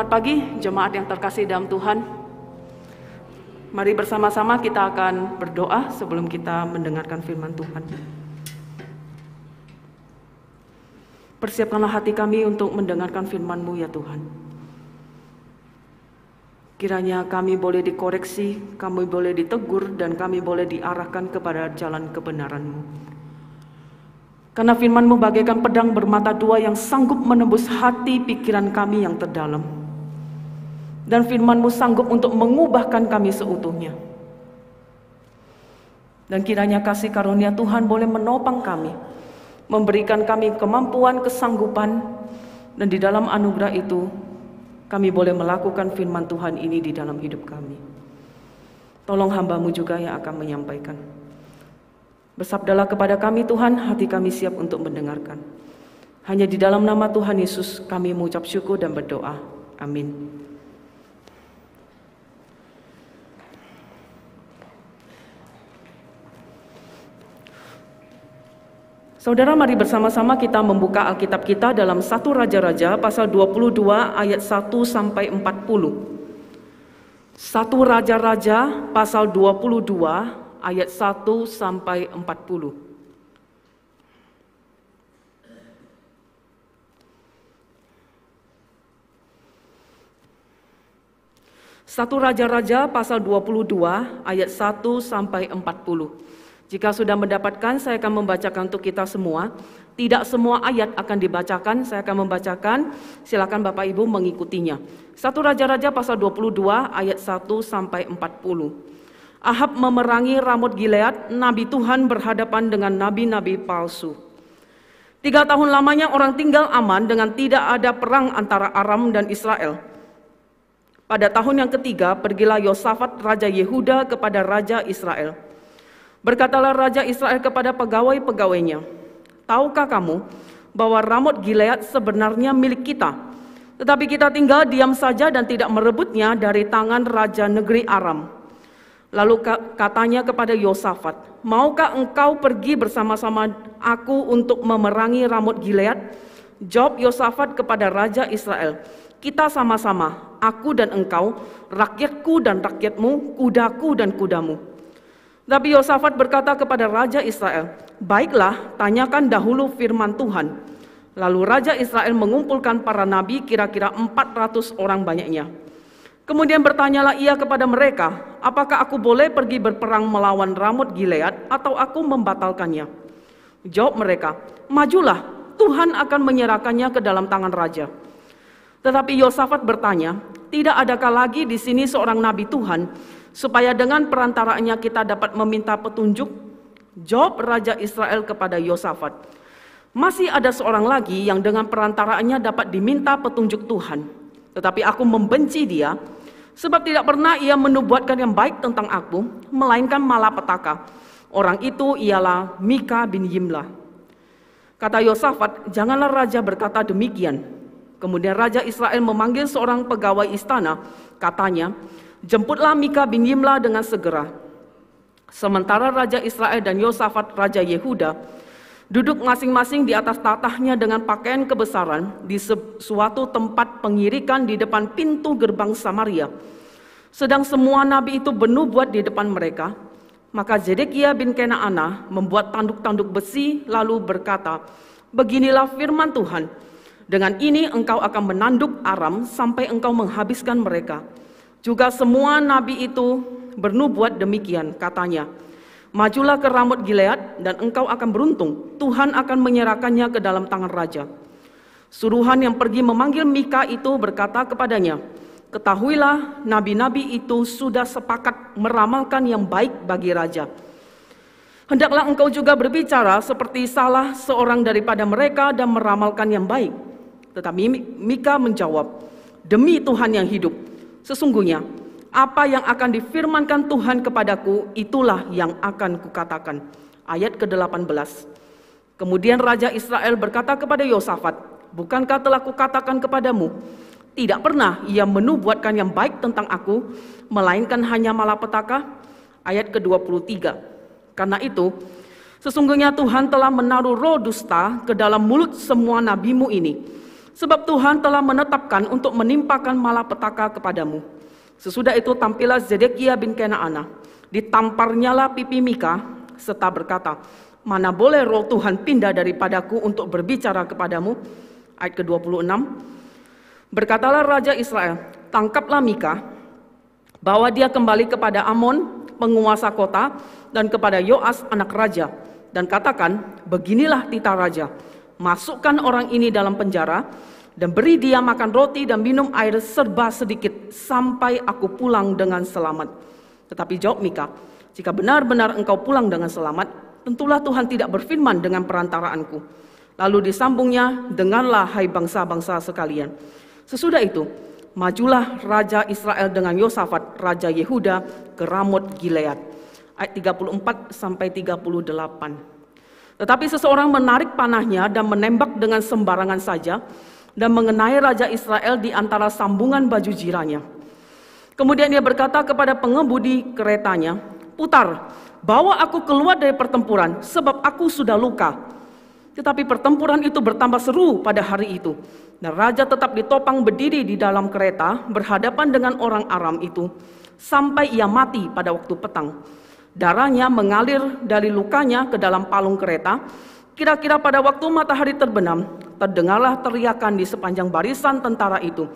Selamat pagi jemaat yang terkasih dalam Tuhan. Mari bersama-sama kita akan berdoa sebelum kita mendengarkan firman Tuhan. Persiapkanlah hati kami untuk mendengarkan firman-Mu ya Tuhan. Kiranya kami boleh dikoreksi, kami boleh ditegur, dan kami boleh diarahkan kepada jalan kebenaran-Mu. Karena firman-Mu bagaikan pedang bermata dua yang sanggup menembus hati pikiran kami yang terdalam. Dan firman-Mu sanggup untuk mengubahkan kami seutuhnya. Dan kiranya kasih karunia Tuhan boleh menopang kami, memberikan kami kemampuan, kesanggupan, dan di dalam anugerah itu kami boleh melakukan firman Tuhan ini di dalam hidup kami. Tolong hamba-Mu juga yang akan menyampaikan. Bersabdalah kepada kami Tuhan, hati kami siap untuk mendengarkan. Hanya di dalam nama Tuhan Yesus kami mengucap syukur dan berdoa. Amin. Saudara, mari bersama-sama kita membuka Alkitab kita dalam 1 Raja-Raja pasal 22 ayat 1 sampai 40. 1 Raja-Raja pasal 22 ayat 1 sampai 40. Satu Raja-Raja pasal 22 ayat 1 sampai 40. Jika sudah mendapatkan, saya akan membacakan untuk kita semua. Tidak semua ayat akan dibacakan, saya akan membacakan. Silakan Bapak Ibu mengikutinya. 1 Raja-Raja pasal 22 ayat 1 sampai 40. Ahab memerangi Ramot Gilead, nabi Tuhan berhadapan dengan nabi-nabi palsu. 3 tahun lamanya orang tinggal aman dengan tidak ada perang antara Aram dan Israel. Pada tahun yang ketiga, pergilah Yosafat Raja Yehuda kepada Raja Israel. Berkatalah Raja Israel kepada pegawai-pegawainya, tahukah kamu bahwa Ramot Gilead sebenarnya milik kita, tetapi kita tinggal diam saja dan tidak merebutnya dari tangan Raja negeri Aram. Lalu katanya kepada Yosafat, maukah engkau pergi bersama-sama aku untuk memerangi Ramot Gilead? Jawab Yosafat kepada Raja Israel, kita sama-sama, aku dan engkau, rakyatku dan rakyatmu, kudaku dan kudamu. Tapi Yosafat berkata kepada Raja Israel, baiklah, tanyakan dahulu firman Tuhan. Lalu Raja Israel mengumpulkan para nabi kira-kira 400 orang banyaknya. Kemudian bertanyalah ia kepada mereka, apakah aku boleh pergi berperang melawan Ramot Gilead atau aku membatalkannya? Jawab mereka, majulah, Tuhan akan menyerahkannya ke dalam tangan raja. Tetapi Yosafat bertanya, tidak adakah lagi di sini seorang nabi Tuhan, supaya dengan perantaraannya kita dapat meminta petunjuk? Jawab Raja Israel kepada Yosafat, masih ada seorang lagi yang dengan perantaraannya dapat diminta petunjuk Tuhan. Tetapi aku membenci dia, sebab tidak pernah ia menubuatkan yang baik tentang aku, melainkan malapetaka. Orang itu ialah Mika bin Yimlah. Kata Yosafat, janganlah raja berkata demikian. Kemudian Raja Israel memanggil seorang pegawai istana, katanya, jemputlah Mika bin Yimlah dengan segera. Sementara Raja Israel dan Yosafat Raja Yehuda duduk masing-masing di atas tatahnya dengan pakaian kebesaran di suatu tempat pengirikan di depan pintu gerbang Samaria. Sedang semua nabi itu bernubuat di depan mereka. Maka Zedekia bin Kenaana membuat tanduk-tanduk besi lalu berkata, beginilah firman Tuhan, dengan ini engkau akan menanduk Aram sampai engkau menghabiskan mereka. Juga semua nabi itu bernubuat demikian, katanya, majulah ke Ramot Gilead dan engkau akan beruntung, Tuhan akan menyerahkannya ke dalam tangan raja. Suruhan yang pergi memanggil Mika itu berkata kepadanya, ketahuilah nabi-nabi itu sudah sepakat meramalkan yang baik bagi raja. Hendaklah engkau juga berbicara seperti salah seorang daripada mereka dan meramalkan yang baik. Tetapi Mika menjawab, demi Tuhan yang hidup, sesungguhnya apa yang akan difirmankan Tuhan kepadaku, itulah yang akan kukatakan. Ayat ke-18. Kemudian Raja Israel berkata kepada Yosafat, bukankah telah kukatakan kepadamu, tidak pernah ia menubuatkan yang baik tentang aku, melainkan hanya malapetaka? Ayat ke-23. Karena itu, sesungguhnya Tuhan telah menaruh roh dusta ke dalam mulut semua nabimu ini, Sebab Tuhan telah menetapkan untuk menimpakan malapetaka kepadamu. Sesudah itu tampillah Zedekia bin Kenaana, ditamparnyalah pipi Mika, serta berkata, mana boleh roh Tuhan pindah daripadaku untuk berbicara kepadamu. Ayat ke-26, berkatalah Raja Israel, tangkaplah Mika, bawa dia kembali kepada Amon, penguasa kota, dan kepada Yoas anak raja, dan katakan, beginilah titah raja, masukkan orang ini dalam penjara, dan beri dia makan roti dan minum air serba sedikit, sampai aku pulang dengan selamat. Tetapi jawab Mika, jika benar-benar engkau pulang dengan selamat, tentulah Tuhan tidak berfirman dengan perantaraanku. Lalu disambungnya, dengarlah hai bangsa-bangsa sekalian. Sesudah itu, majulah Raja Israel dengan Yosafat, Raja Yehuda, ke Ramot Gilead. Ayat 34 sampai 38. Tetapi seseorang menarik panahnya dan menembak dengan sembarangan saja, dan mengenai Raja Israel di antara sambungan baju jiranya. Kemudian dia berkata kepada pengemudi keretanya, putar, bawa aku keluar dari pertempuran, sebab aku sudah luka. Tetapi pertempuran itu bertambah seru pada hari itu, dan raja tetap ditopang berdiri di dalam kereta berhadapan dengan orang Aram itu, sampai ia mati pada waktu petang. Darahnya mengalir dari lukanya ke dalam palung kereta. Kira-kira pada waktu matahari terbenam, terdengarlah teriakan di sepanjang barisan tentara itu,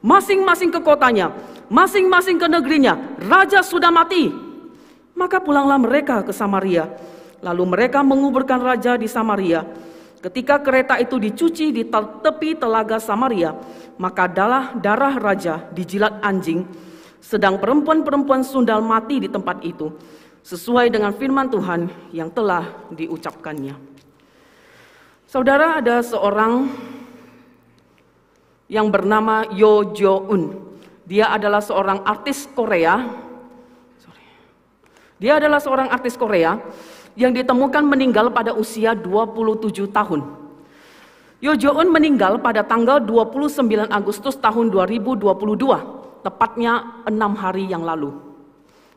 masing-masing ke kotanya, masing-masing ke negerinya, raja sudah mati. Maka pulanglah mereka ke Samaria. Lalu mereka menguburkan raja di Samaria. Ketika kereta itu dicuci di tepi telaga Samaria, maka darah raja dijilat anjing, sedang perempuan-perempuan sundal mati di tempat itu, sesuai dengan firman Tuhan yang telah diucapkannya. Saudara, ada seorang yang bernama Yo Jo-un. Dia adalah seorang artis Korea. Dia adalah seorang artis Korea yang ditemukan meninggal pada usia 27 tahun. Yo Jo-un meninggal pada tanggal 29 Agustus tahun 2022, tepatnya 6 hari yang lalu.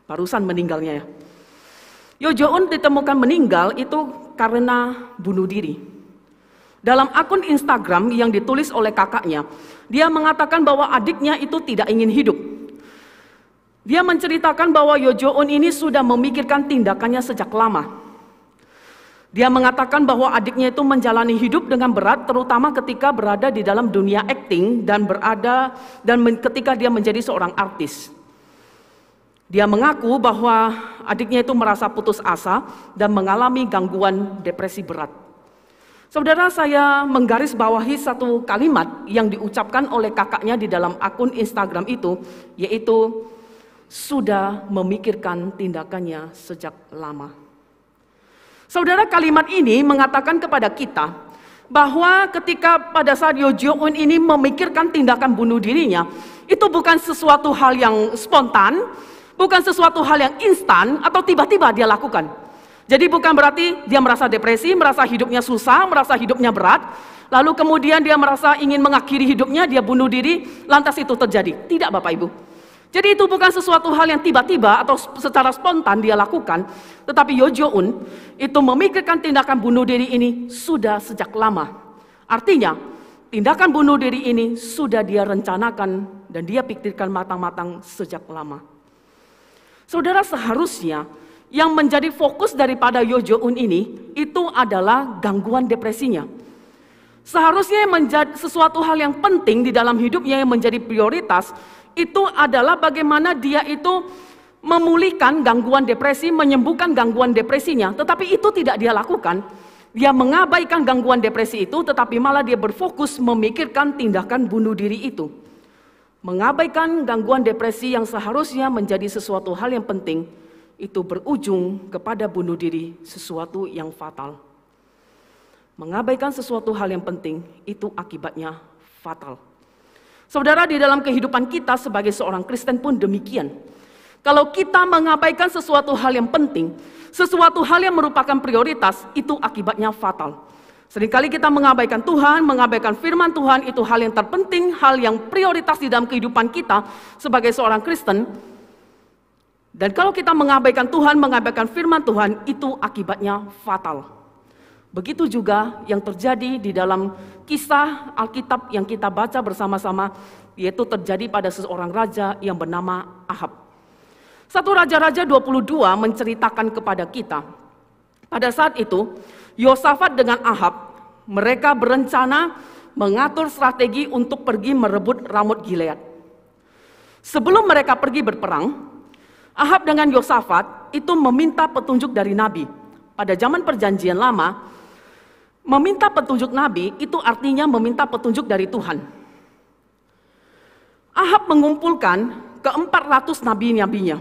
Barusan meninggalnya ya. Yo Jo-un ditemukan meninggal itu karena bunuh diri. Dalam akun Instagram yang ditulis oleh kakaknya, dia mengatakan bahwa adiknya itu tidak ingin hidup. Dia menceritakan bahwa Yo Jo-un ini sudah memikirkan tindakannya sejak lama. Dia mengatakan bahwa adiknya itu menjalani hidup dengan berat, terutama ketika berada di dalam dunia akting dan ketika dia menjadi seorang artis. Dia mengaku bahwa adiknya itu merasa putus asa dan mengalami gangguan depresi berat. Saudara, saya menggarisbawahi satu kalimat yang diucapkan oleh kakaknya di dalam akun Instagram itu, yaitu sudah memikirkan tindakannya sejak lama. Saudara, kalimat ini mengatakan kepada kita bahwa ketika pada saat Yo Jo-un ini memikirkan tindakan bunuh dirinya, itu bukan sesuatu hal yang spontan, bukan sesuatu hal yang instan atau tiba-tiba dia lakukan. Jadi bukan berarti dia merasa depresi, merasa hidupnya susah, merasa hidupnya berat, lalu kemudian dia merasa ingin mengakhiri hidupnya, dia bunuh diri, lantas itu terjadi. Tidak, Bapak Ibu. Jadi itu bukan sesuatu hal yang tiba-tiba atau secara spontan dia lakukan, tetapi Yo Jo-un itu memikirkan tindakan bunuh diri ini sudah sejak lama. Artinya, tindakan bunuh diri ini sudah dia rencanakan dan dia pikirkan matang-matang sejak lama. Saudara, seharusnya yang menjadi fokus daripada Yo Jo-un ini itu adalah gangguan depresinya. Seharusnya menjadi sesuatu hal yang penting di dalam hidupnya yang menjadi prioritas itu adalah bagaimana dia itu memulihkan gangguan depresi, menyembuhkan gangguan depresinya. Tetapi itu tidak dia lakukan. Dia mengabaikan gangguan depresi itu, tetapi malah dia berfokus memikirkan tindakan bunuh diri itu. Mengabaikan gangguan depresi yang seharusnya menjadi sesuatu hal yang penting, itu berujung kepada bunuh diri, sesuatu yang fatal. Mengabaikan sesuatu hal yang penting, itu akibatnya fatal. Saudara, di dalam kehidupan kita sebagai seorang Kristen pun demikian. Kalau kita mengabaikan sesuatu hal yang penting, sesuatu hal yang merupakan prioritas, itu akibatnya fatal. Seringkali kita mengabaikan Tuhan, mengabaikan firman Tuhan, itu hal yang terpenting, hal yang prioritas di dalam kehidupan kita sebagai seorang Kristen. Dan kalau kita mengabaikan Tuhan, mengabaikan firman Tuhan, itu akibatnya fatal. Begitu juga yang terjadi di dalam kisah Alkitab yang kita baca bersama-sama, yaitu terjadi pada seorang raja yang bernama Ahab. 1 Raja-Raja 22 menceritakan kepada kita, pada saat itu Yosafat dengan Ahab, mereka berencana mengatur strategi untuk pergi merebut Ramot Gilead. Sebelum mereka pergi berperang, Ahab dengan Yosafat itu meminta petunjuk dari Nabi. Pada zaman perjanjian lama, meminta petunjuk Nabi itu artinya meminta petunjuk dari Tuhan. Ahab mengumpulkan ke-400 nabi-nabinya.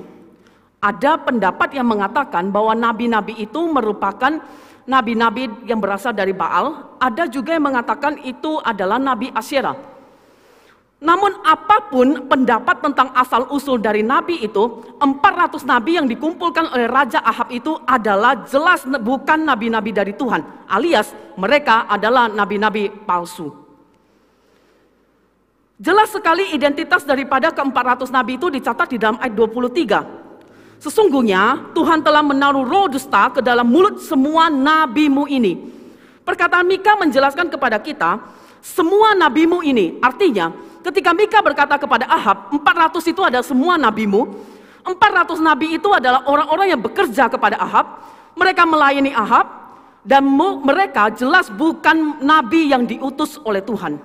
Ada pendapat yang mengatakan bahwa nabi-nabi itu merupakan nabi-nabi yang berasal dari Baal. Ada juga yang mengatakan itu adalah nabi Asyera. Namun apapun pendapat tentang asal-usul dari nabi itu, 400 nabi yang dikumpulkan oleh Raja Ahab itu adalah jelas bukan nabi-nabi dari Tuhan, alias mereka adalah nabi-nabi palsu. Jelas sekali identitas daripada ke-400 nabi itu dicatat di dalam ayat 23. Sesungguhnya Tuhan telah menaruh roh dusta ke dalam mulut semua nabimu ini. Perkataan Mika menjelaskan kepada kita, semua nabimu ini, artinya ketika Mika berkata kepada Ahab, 400 itu adalah semua nabimu. 400 nabi itu adalah orang-orang yang bekerja kepada Ahab. Mereka melayani Ahab. Dan mereka jelas bukan nabi yang diutus oleh Tuhan.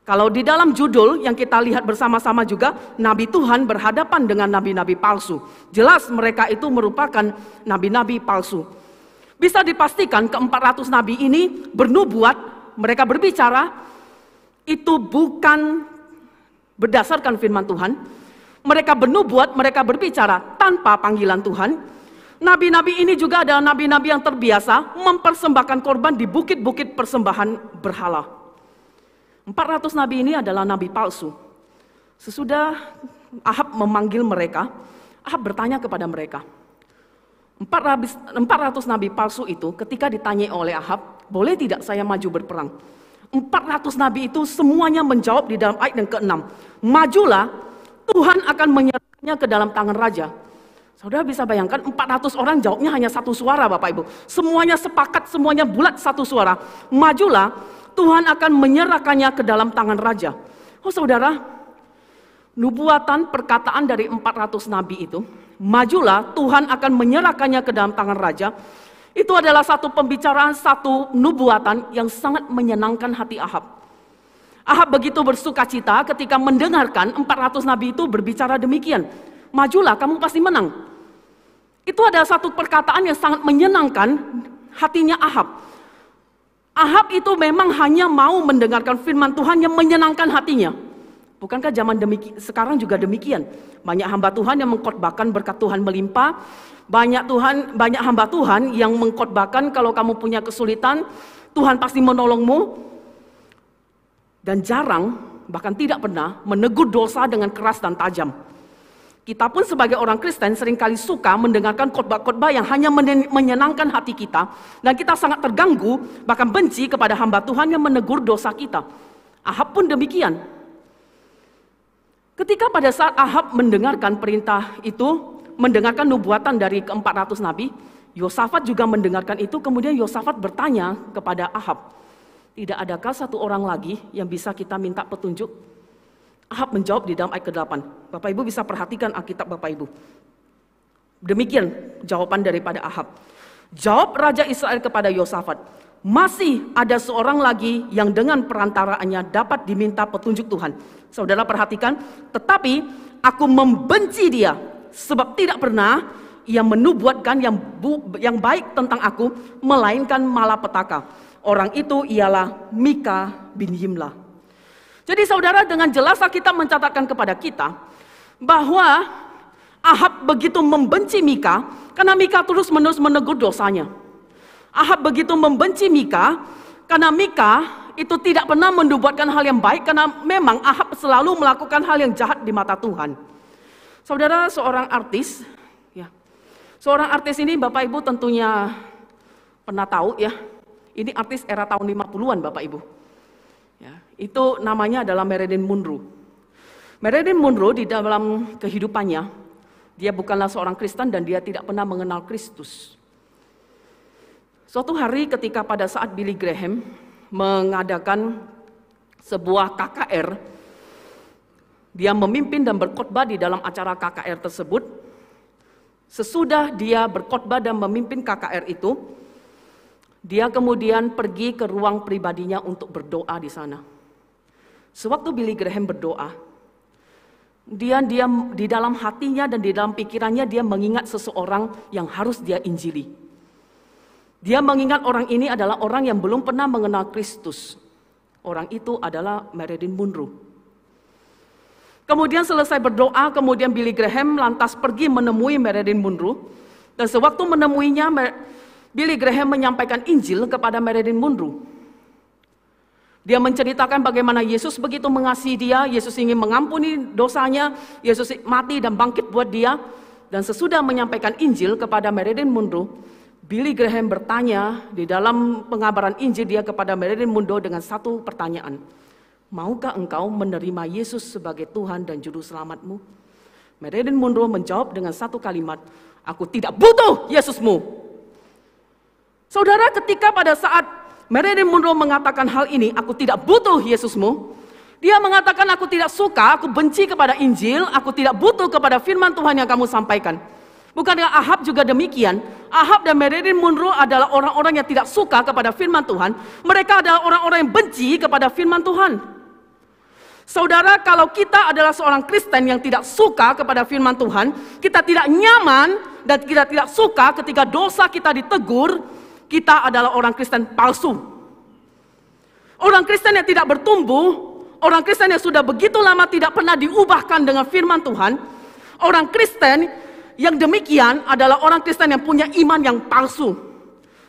Kalau di dalam judul yang kita lihat bersama-sama juga, nabi Tuhan berhadapan dengan nabi-nabi palsu. Jelas mereka itu merupakan nabi-nabi palsu. Bisa dipastikan ke-400 nabi ini bernubuat, mereka berbicara, itu bukan berdasarkan firman Tuhan. Mereka bernubuat, mereka berbicara tanpa panggilan Tuhan. Nabi-nabi ini juga adalah nabi-nabi yang terbiasa mempersembahkan korban di bukit-bukit persembahan berhala. 400 nabi ini adalah nabi palsu. Sesudah Ahab memanggil mereka, Ahab bertanya kepada mereka. 400 nabi palsu itu ketika ditanyai oleh Ahab, boleh tidak saya maju berperang? 400 nabi itu semuanya menjawab di dalam ayat yang ke-6. Majulah, Tuhan akan menyerahkannya ke dalam tangan raja. Saudara bisa bayangkan 400 orang jawabnya hanya satu suara Bapak Ibu. Semuanya sepakat, semuanya bulat satu suara. Majulah, Tuhan akan menyerahkannya ke dalam tangan raja. Oh saudara, nubuatan perkataan dari 400 nabi itu, majulah, Tuhan akan menyerahkannya ke dalam tangan raja. Itu adalah satu pembicaraan, satu nubuatan yang sangat menyenangkan hati Ahab. Ahab begitu bersuka cita ketika mendengarkan 400 nabi itu berbicara demikian. Majulah, kamu pasti menang. Itu adalah satu perkataan yang sangat menyenangkan hatinya Ahab. Ahab itu memang hanya mau mendengarkan firman Tuhan yang menyenangkan hatinya. Bukankah zaman sekarang juga demikian? Banyak hamba Tuhan yang mengkhotbahkan berkat Tuhan melimpah. Banyak hamba Tuhan yang mengkhotbahkan kalau kamu punya kesulitan, Tuhan pasti menolongmu. Dan jarang, bahkan tidak pernah menegur dosa dengan keras dan tajam. Kita pun sebagai orang Kristen seringkali suka mendengarkan khotbah-khotbah yang hanya menyenangkan hati kita. Dan kita sangat terganggu, bahkan benci kepada hamba Tuhan yang menegur dosa kita. Ahab pun demikian. Ketika pada saat Ahab mendengarkan perintah itu, mendengarkan nubuatan dari ke-400 nabi, Yosafat juga mendengarkan itu. Kemudian Yosafat bertanya kepada Ahab, tidak adakah satu orang lagi yang bisa kita minta petunjuk? Ahab menjawab di dalam ayat ke-8. Bapak Ibu bisa perhatikan Alkitab Bapak Ibu. Demikian jawaban daripada Ahab. Jawab Raja Israel kepada Yosafat, masih ada seorang lagi yang dengan perantaraannya dapat diminta petunjuk Tuhan. Saudara perhatikan, tetapi aku membenci dia, sebab tidak pernah ia menubuatkan yang baik tentang aku, melainkan malapetaka. Orang itu ialah Mika bin Yimlah. Jadi saudara, dengan jelas kita mencatatkan kepada kita bahwa Ahab begitu membenci Mika karena Mika terus-menerus menegur dosanya. Ahab begitu membenci Mika karena Mika itu tidak pernah menubuatkan hal yang baik, karena memang Ahab selalu melakukan hal yang jahat di mata Tuhan. Saudara, seorang artis, ya, seorang artis ini Bapak Ibu tentunya pernah tahu ya, ini artis era tahun 50-an Bapak Ibu. Ya, itu namanya adalah Marilyn Monroe. Marilyn Monroe di dalam kehidupannya, dia bukanlah seorang Kristen dan dia tidak pernah mengenal Kristus. Suatu hari ketika pada saat Billy Graham mengadakan sebuah KKR. Dia memimpin dan berkhotbah di dalam acara KKR tersebut. Sesudah dia berkhotbah dan memimpin KKR itu, dia kemudian pergi ke ruang pribadinya untuk berdoa di sana. Sewaktu Billy Graham berdoa, dia di dalam hatinya dan di dalam pikirannya dia mengingat seseorang yang harus dia injili. Dia mengingat orang ini adalah orang yang belum pernah mengenal Kristus. Orang itu adalah Marilyn Monroe. Kemudian selesai berdoa, kemudian Billy Graham lantas pergi menemui Marilyn Monroe. Dan sewaktu menemuinya, Billy Graham menyampaikan Injil kepada Marilyn Monroe. Dia menceritakan bagaimana Yesus begitu mengasihi dia, Yesus ingin mengampuni dosanya, Yesus mati dan bangkit buat dia. Dan sesudah menyampaikan Injil kepada Marilyn Monroe, Billy Graham bertanya di dalam pengabaran Injil dia kepada Marilyn Monroe dengan satu pertanyaan. Maukah engkau menerima Yesus sebagai Tuhan dan Juru Selamatmu? Marilyn Monroe menjawab dengan satu kalimat, aku tidak butuh Yesusmu. Saudara, ketika pada saat Marilyn Monroe mengatakan hal ini, aku tidak butuh Yesusmu. Dia mengatakan aku tidak suka, aku benci kepada Injil, aku tidak butuh kepada firman Tuhan yang kamu sampaikan. Bukankah Ahab juga demikian? Ahab dan Marilyn Monroe adalah orang-orang yang tidak suka kepada firman Tuhan. Mereka adalah orang-orang yang benci kepada firman Tuhan. Saudara, kalau kita adalah seorang Kristen yang tidak suka kepada firman Tuhan, kita tidak nyaman dan kita tidak suka ketika dosa kita ditegur, kita adalah orang Kristen palsu. Orang Kristen yang tidak bertumbuh, orang Kristen yang sudah begitu lama tidak pernah diubahkan dengan firman Tuhan. Orang Kristen yang demikian adalah orang Kristen yang punya iman yang palsu.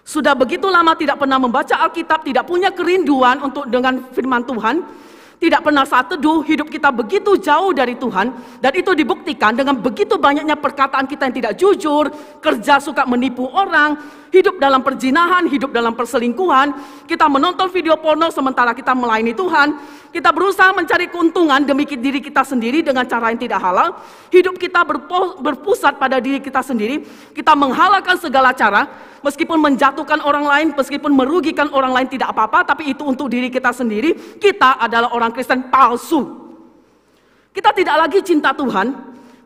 Sudah begitu lama tidak pernah membaca Alkitab, tidak punya kerinduan untuk dengan firman Tuhan. Tidak pernah saat teduh, hidup kita begitu jauh dari Tuhan. Dan itu dibuktikan dengan begitu banyaknya perkataan kita yang tidak jujur, kerja suka menipu orang, hidup dalam perzinahan, hidup dalam perselingkuhan. Kita menonton video porno sementara kita melayani Tuhan. Kita berusaha mencari keuntungan demi diri kita sendiri dengan cara yang tidak halal. Hidup kita berpusat pada diri kita sendiri. Kita menghalalkan segala cara, meskipun menjatuhkan orang lain, meskipun merugikan orang lain tidak apa-apa, tapi itu untuk diri kita sendiri. Kita adalah orang Kristen palsu. Kita tidak lagi cinta Tuhan.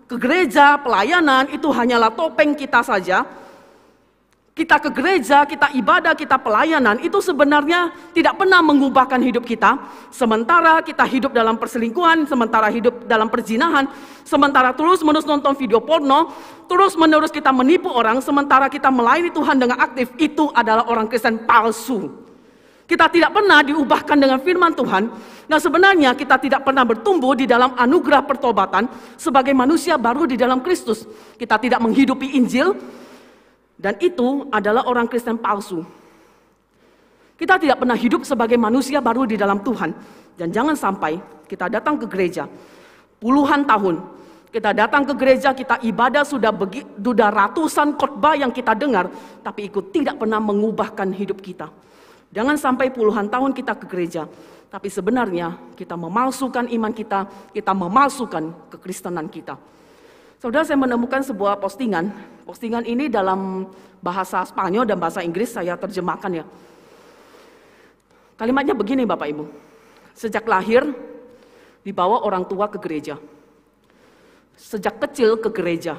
Ke gereja, pelayanan itu hanyalah topeng kita saja. Kita ke gereja, kita ibadah, kita pelayanan, itu sebenarnya tidak pernah mengubahkan hidup kita. Sementara kita hidup dalam perselingkuhan, sementara hidup dalam perzinahan, sementara terus-menerus nonton video porno, terus-menerus kita menipu orang, sementara kita melayani Tuhan dengan aktif, itu adalah orang Kristen palsu. Kita tidak pernah diubahkan dengan firman Tuhan. Nah, sebenarnya kita tidak pernah bertumbuh di dalam anugerah pertobatan sebagai manusia baru di dalam Kristus. Kita tidak menghidupi Injil. Dan itu adalah orang Kristen palsu. Kita tidak pernah hidup sebagai manusia baru di dalam Tuhan. Dan jangan sampai kita datang ke gereja puluhan tahun. Kita datang ke gereja, kita ibadah sudah ratusan khotbah yang kita dengar, tapi itu tidak pernah mengubahkan hidup kita. Jangan sampai puluhan tahun kita ke gereja, tapi sebenarnya kita memalsukan iman kita, kita memalsukan kekristenan kita. Saudara, saya menemukan sebuah postingan. Postingan ini dalam bahasa Spanyol dan bahasa Inggris, saya terjemahkan ya. Kalimatnya begini Bapak Ibu. Sejak lahir dibawa orang tua ke gereja. Sejak kecil ke gereja.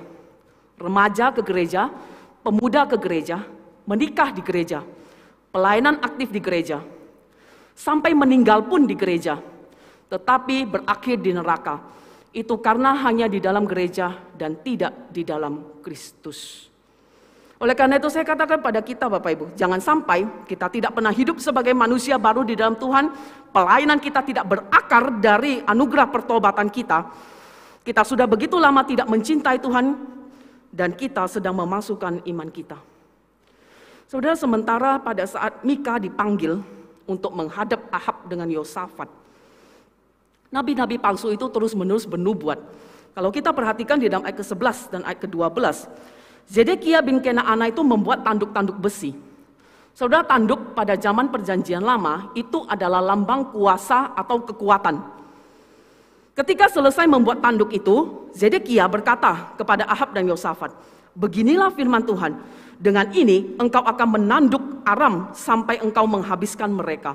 Remaja ke gereja, pemuda ke gereja, menikah di gereja. Pelayanan aktif di gereja. Sampai meninggal pun di gereja. Tetapi berakhir di neraka. Itu karena hanya di dalam gereja dan tidak di dalam Kristus. Oleh karena itu saya katakan pada kita Bapak Ibu, jangan sampai kita tidak pernah hidup sebagai manusia baru di dalam Tuhan, pelayanan kita tidak berakar dari anugerah pertobatan kita. Kita sudah begitu lama tidak mencintai Tuhan dan kita sedang memasukkan iman kita. Saudara, sementara pada saat Mika dipanggil untuk menghadap Ahab dengan Yosafat, nabi-nabi palsu itu terus-menerus bernubuat. Kalau kita perhatikan di dalam ayat ke-11 dan ayat ke-12, Zedekia bin Kenaana itu membuat tanduk-tanduk besi. Saudara, tanduk pada zaman perjanjian lama itu adalah lambang kuasa atau kekuatan. Ketika selesai membuat tanduk itu, Zedekia berkata kepada Ahab dan Yosafat, beginilah firman Tuhan, dengan ini engkau akan menanduk Aram sampai engkau menghabiskan mereka.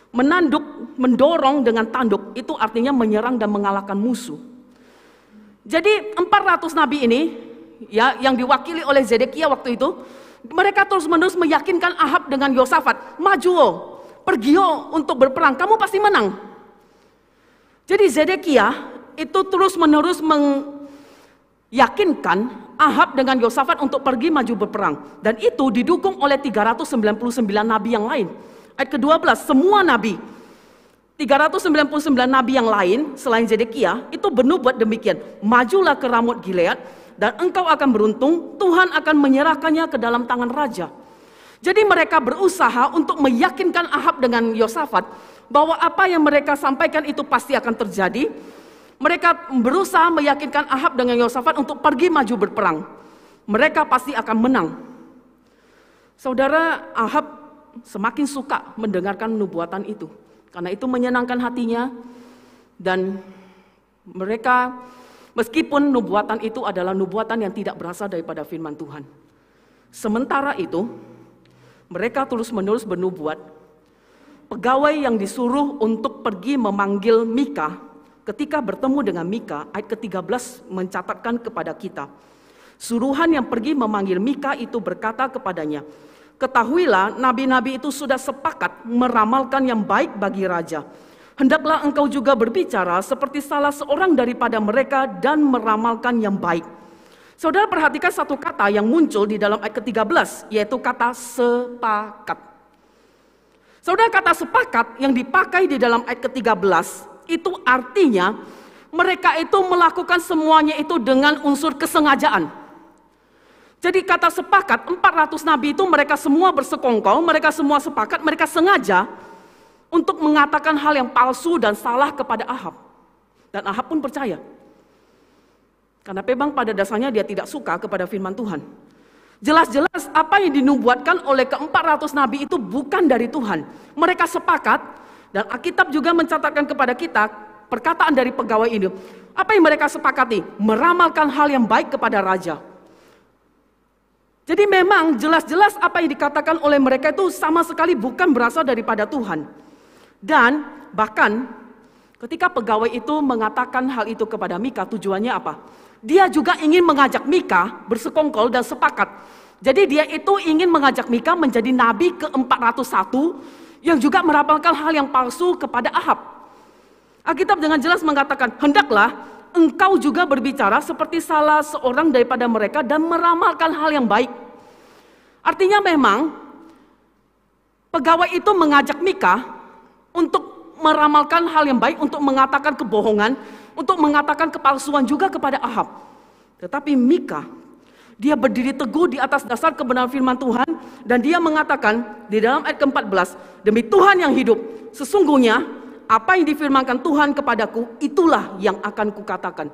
Menanduk, mendorong dengan tanduk, itu artinya menyerang dan mengalahkan musuh. Jadi 400 nabi ini, ya, yang diwakili oleh Zedekia waktu itu, mereka terus-menerus meyakinkan Ahab dengan Yosafat, maju, pergi untuk berperang, kamu pasti menang. Jadi Zedekia itu terus-menerus meyakinkan Ahab dengan Yosafat untuk pergi maju berperang. Dan itu didukung oleh 399 nabi yang lain. Ayat ke-12, semua nabi, 399 nabi yang lain selain Zedekia itu bernubuat demikian. Majulah ke Ramot Gilead dan engkau akan beruntung, Tuhan akan menyerahkannya ke dalam tangan raja. Jadi mereka berusaha untuk meyakinkan Ahab dengan Yosafat bahwa apa yang mereka sampaikan itu pasti akan terjadi. Mereka berusaha meyakinkan Ahab dengan Yosafat untuk pergi maju berperang. Mereka pasti akan menang. Saudara, Ahab semakin suka mendengarkan nubuatan itu, karena itu menyenangkan hatinya. Dan mereka, meskipun nubuatan itu adalah nubuatan yang tidak berasal daripada firman Tuhan, sementara itu mereka terus-menerus bernubuat. Pegawai yang disuruh untuk pergi memanggil Mika, ketika bertemu dengan Mika, ayat ke-13 mencatatkan kepada kita, suruhan yang pergi memanggil Mika itu berkata kepadanya, ketahuilah, nabi-nabi itu sudah sepakat meramalkan yang baik bagi raja. Hendaklah engkau juga berbicara seperti salah seorang daripada mereka dan meramalkan yang baik. Saudara perhatikan satu kata yang muncul di dalam ayat ke-13, yaitu kata sepakat. Saudara, kata sepakat yang dipakai di dalam ayat ke-13 itu artinya mereka itu melakukan semuanya itu dengan unsur kesengajaan. Jadi kata sepakat, 400 nabi itu mereka semua bersekongkol, mereka semua sepakat, mereka sengaja untuk mengatakan hal yang palsu dan salah kepada Ahab. Dan Ahab pun percaya. Karena memang pada dasarnya dia tidak suka kepada firman Tuhan. Jelas-jelas apa yang dinubuatkan oleh ke-400 nabi itu bukan dari Tuhan. Mereka sepakat, dan Alkitab juga mencatatkan kepada kita perkataan dari pegawai ini. Apa yang mereka sepakati? Meramalkan hal yang baik kepada raja. Jadi memang jelas-jelas apa yang dikatakan oleh mereka itu sama sekali bukan berasal daripada Tuhan. Dan bahkan ketika pegawai itu mengatakan hal itu kepada Mika, tujuannya apa? Dia juga ingin mengajak Mika bersekongkol dan sepakat. Jadi dia itu ingin mengajak Mika menjadi nabi ke-401 yang juga meramalkan hal yang palsu kepada Ahab. Alkitab dengan jelas mengatakan, hendaklah engkau juga berbicara seperti salah seorang daripada mereka dan meramalkan hal yang baik. Artinya memang pegawai itu mengajak Mika untuk meramalkan hal yang baik, untuk mengatakan kebohongan, untuk mengatakan kepalsuan juga kepada Ahab. Tetapi Mika, dia berdiri teguh di atas dasar kebenaran firman Tuhan, dan dia mengatakan di dalam ayat ke-14, demi Tuhan yang hidup, sesungguhnya apa yang difirmankan Tuhan kepadaku, itulah yang akan kukatakan.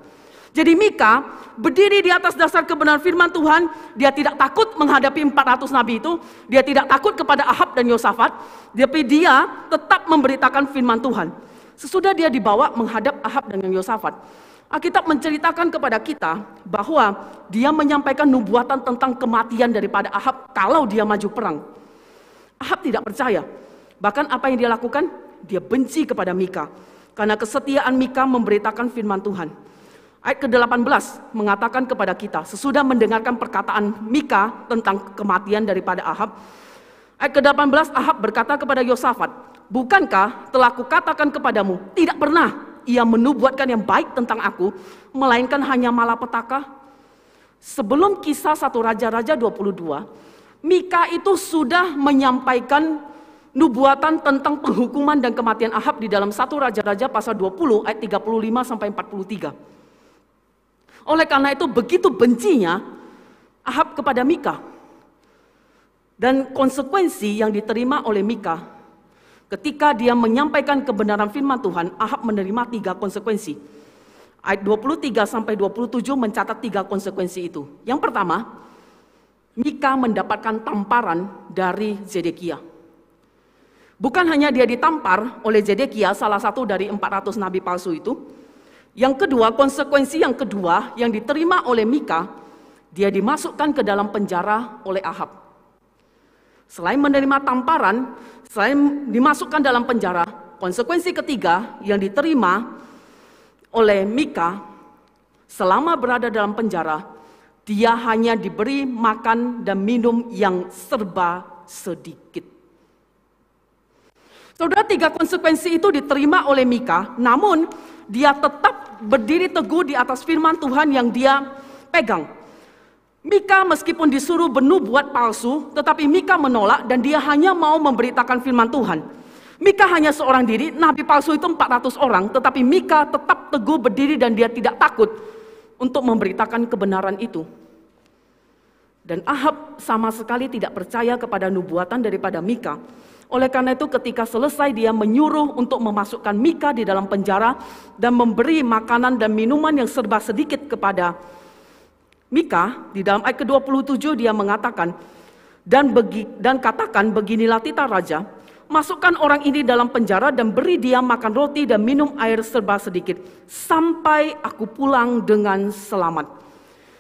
Jadi Mika berdiri di atas dasar kebenaran firman Tuhan. Dia tidak takut menghadapi 400 nabi itu. Dia tidak takut kepada Ahab dan Yosafat. Tapi dia tetap memberitakan firman Tuhan. Sesudah dia dibawa menghadap Ahab dan Yosafat, Alkitab menceritakan kepada kita bahwa dia menyampaikan nubuatan tentang kematian daripada Ahab kalau dia maju perang. Ahab tidak percaya. Bahkan apa yang dia lakukan? Dia benci kepada Mika. Karena kesetiaan Mika memberitakan firman Tuhan. Ayat ke-18 mengatakan kepada kita, sesudah mendengarkan perkataan Mika tentang kematian daripada Ahab, ayat ke-18 Ahab berkata kepada Yosafat, bukankah telah kukatakan kepadamu, tidak pernah ia menubuatkan yang baik tentang aku, melainkan hanya malapetaka? Sebelum kisah 1 Raja-Raja 22, Mika itu sudah menyampaikan nubuatan tentang penghukuman dan kematian Ahab di dalam 1 Raja-Raja pasal 20 ayat 35 sampai 43. Oleh karena itu begitu bencinya Ahab kepada Mika. Dan konsekuensi yang diterima oleh Mika ketika dia menyampaikan kebenaran firman Tuhan, Ahab menerima 3 konsekuensi. Ayat 23 sampai 27 mencatat 3 konsekuensi itu. Yang pertama, Mika mendapatkan tamparan dari Zedekia. Bukan hanya dia ditampar oleh Zedekia, salah satu dari 400 nabi palsu itu. Yang kedua, konsekuensi yang kedua yang diterima oleh Mika, dia dimasukkan ke dalam penjara oleh Ahab. Selain menerima tamparan, selain dimasukkan dalam penjara, konsekuensi ketiga yang diterima oleh Mika selama berada dalam penjara, dia hanya diberi makan dan minum yang serba sedikit. Saudara, 3 konsekuensi itu diterima oleh Mika, namun dia tetap berdiri teguh di atas firman Tuhan yang dia pegang. Mika meskipun disuruh bernubuat palsu, tetapi Mika menolak dan dia hanya mau memberitakan firman Tuhan. Mika hanya seorang diri, nabi palsu itu 400 orang, tetapi Mika tetap teguh berdiri dan dia tidak takut untuk memberitakan kebenaran itu. Dan Ahab sama sekali tidak percaya kepada nubuatan daripada Mika. Oleh karena itu ketika selesai dia menyuruh untuk memasukkan Mika di dalam penjara dan memberi makanan dan minuman yang serba sedikit kepada Mika, di dalam ayat ke-27 dia mengatakan, dan katakan beginilah titah raja, masukkan orang ini dalam penjara dan beri dia makan roti dan minum air serba sedikit, sampai aku pulang dengan selamat.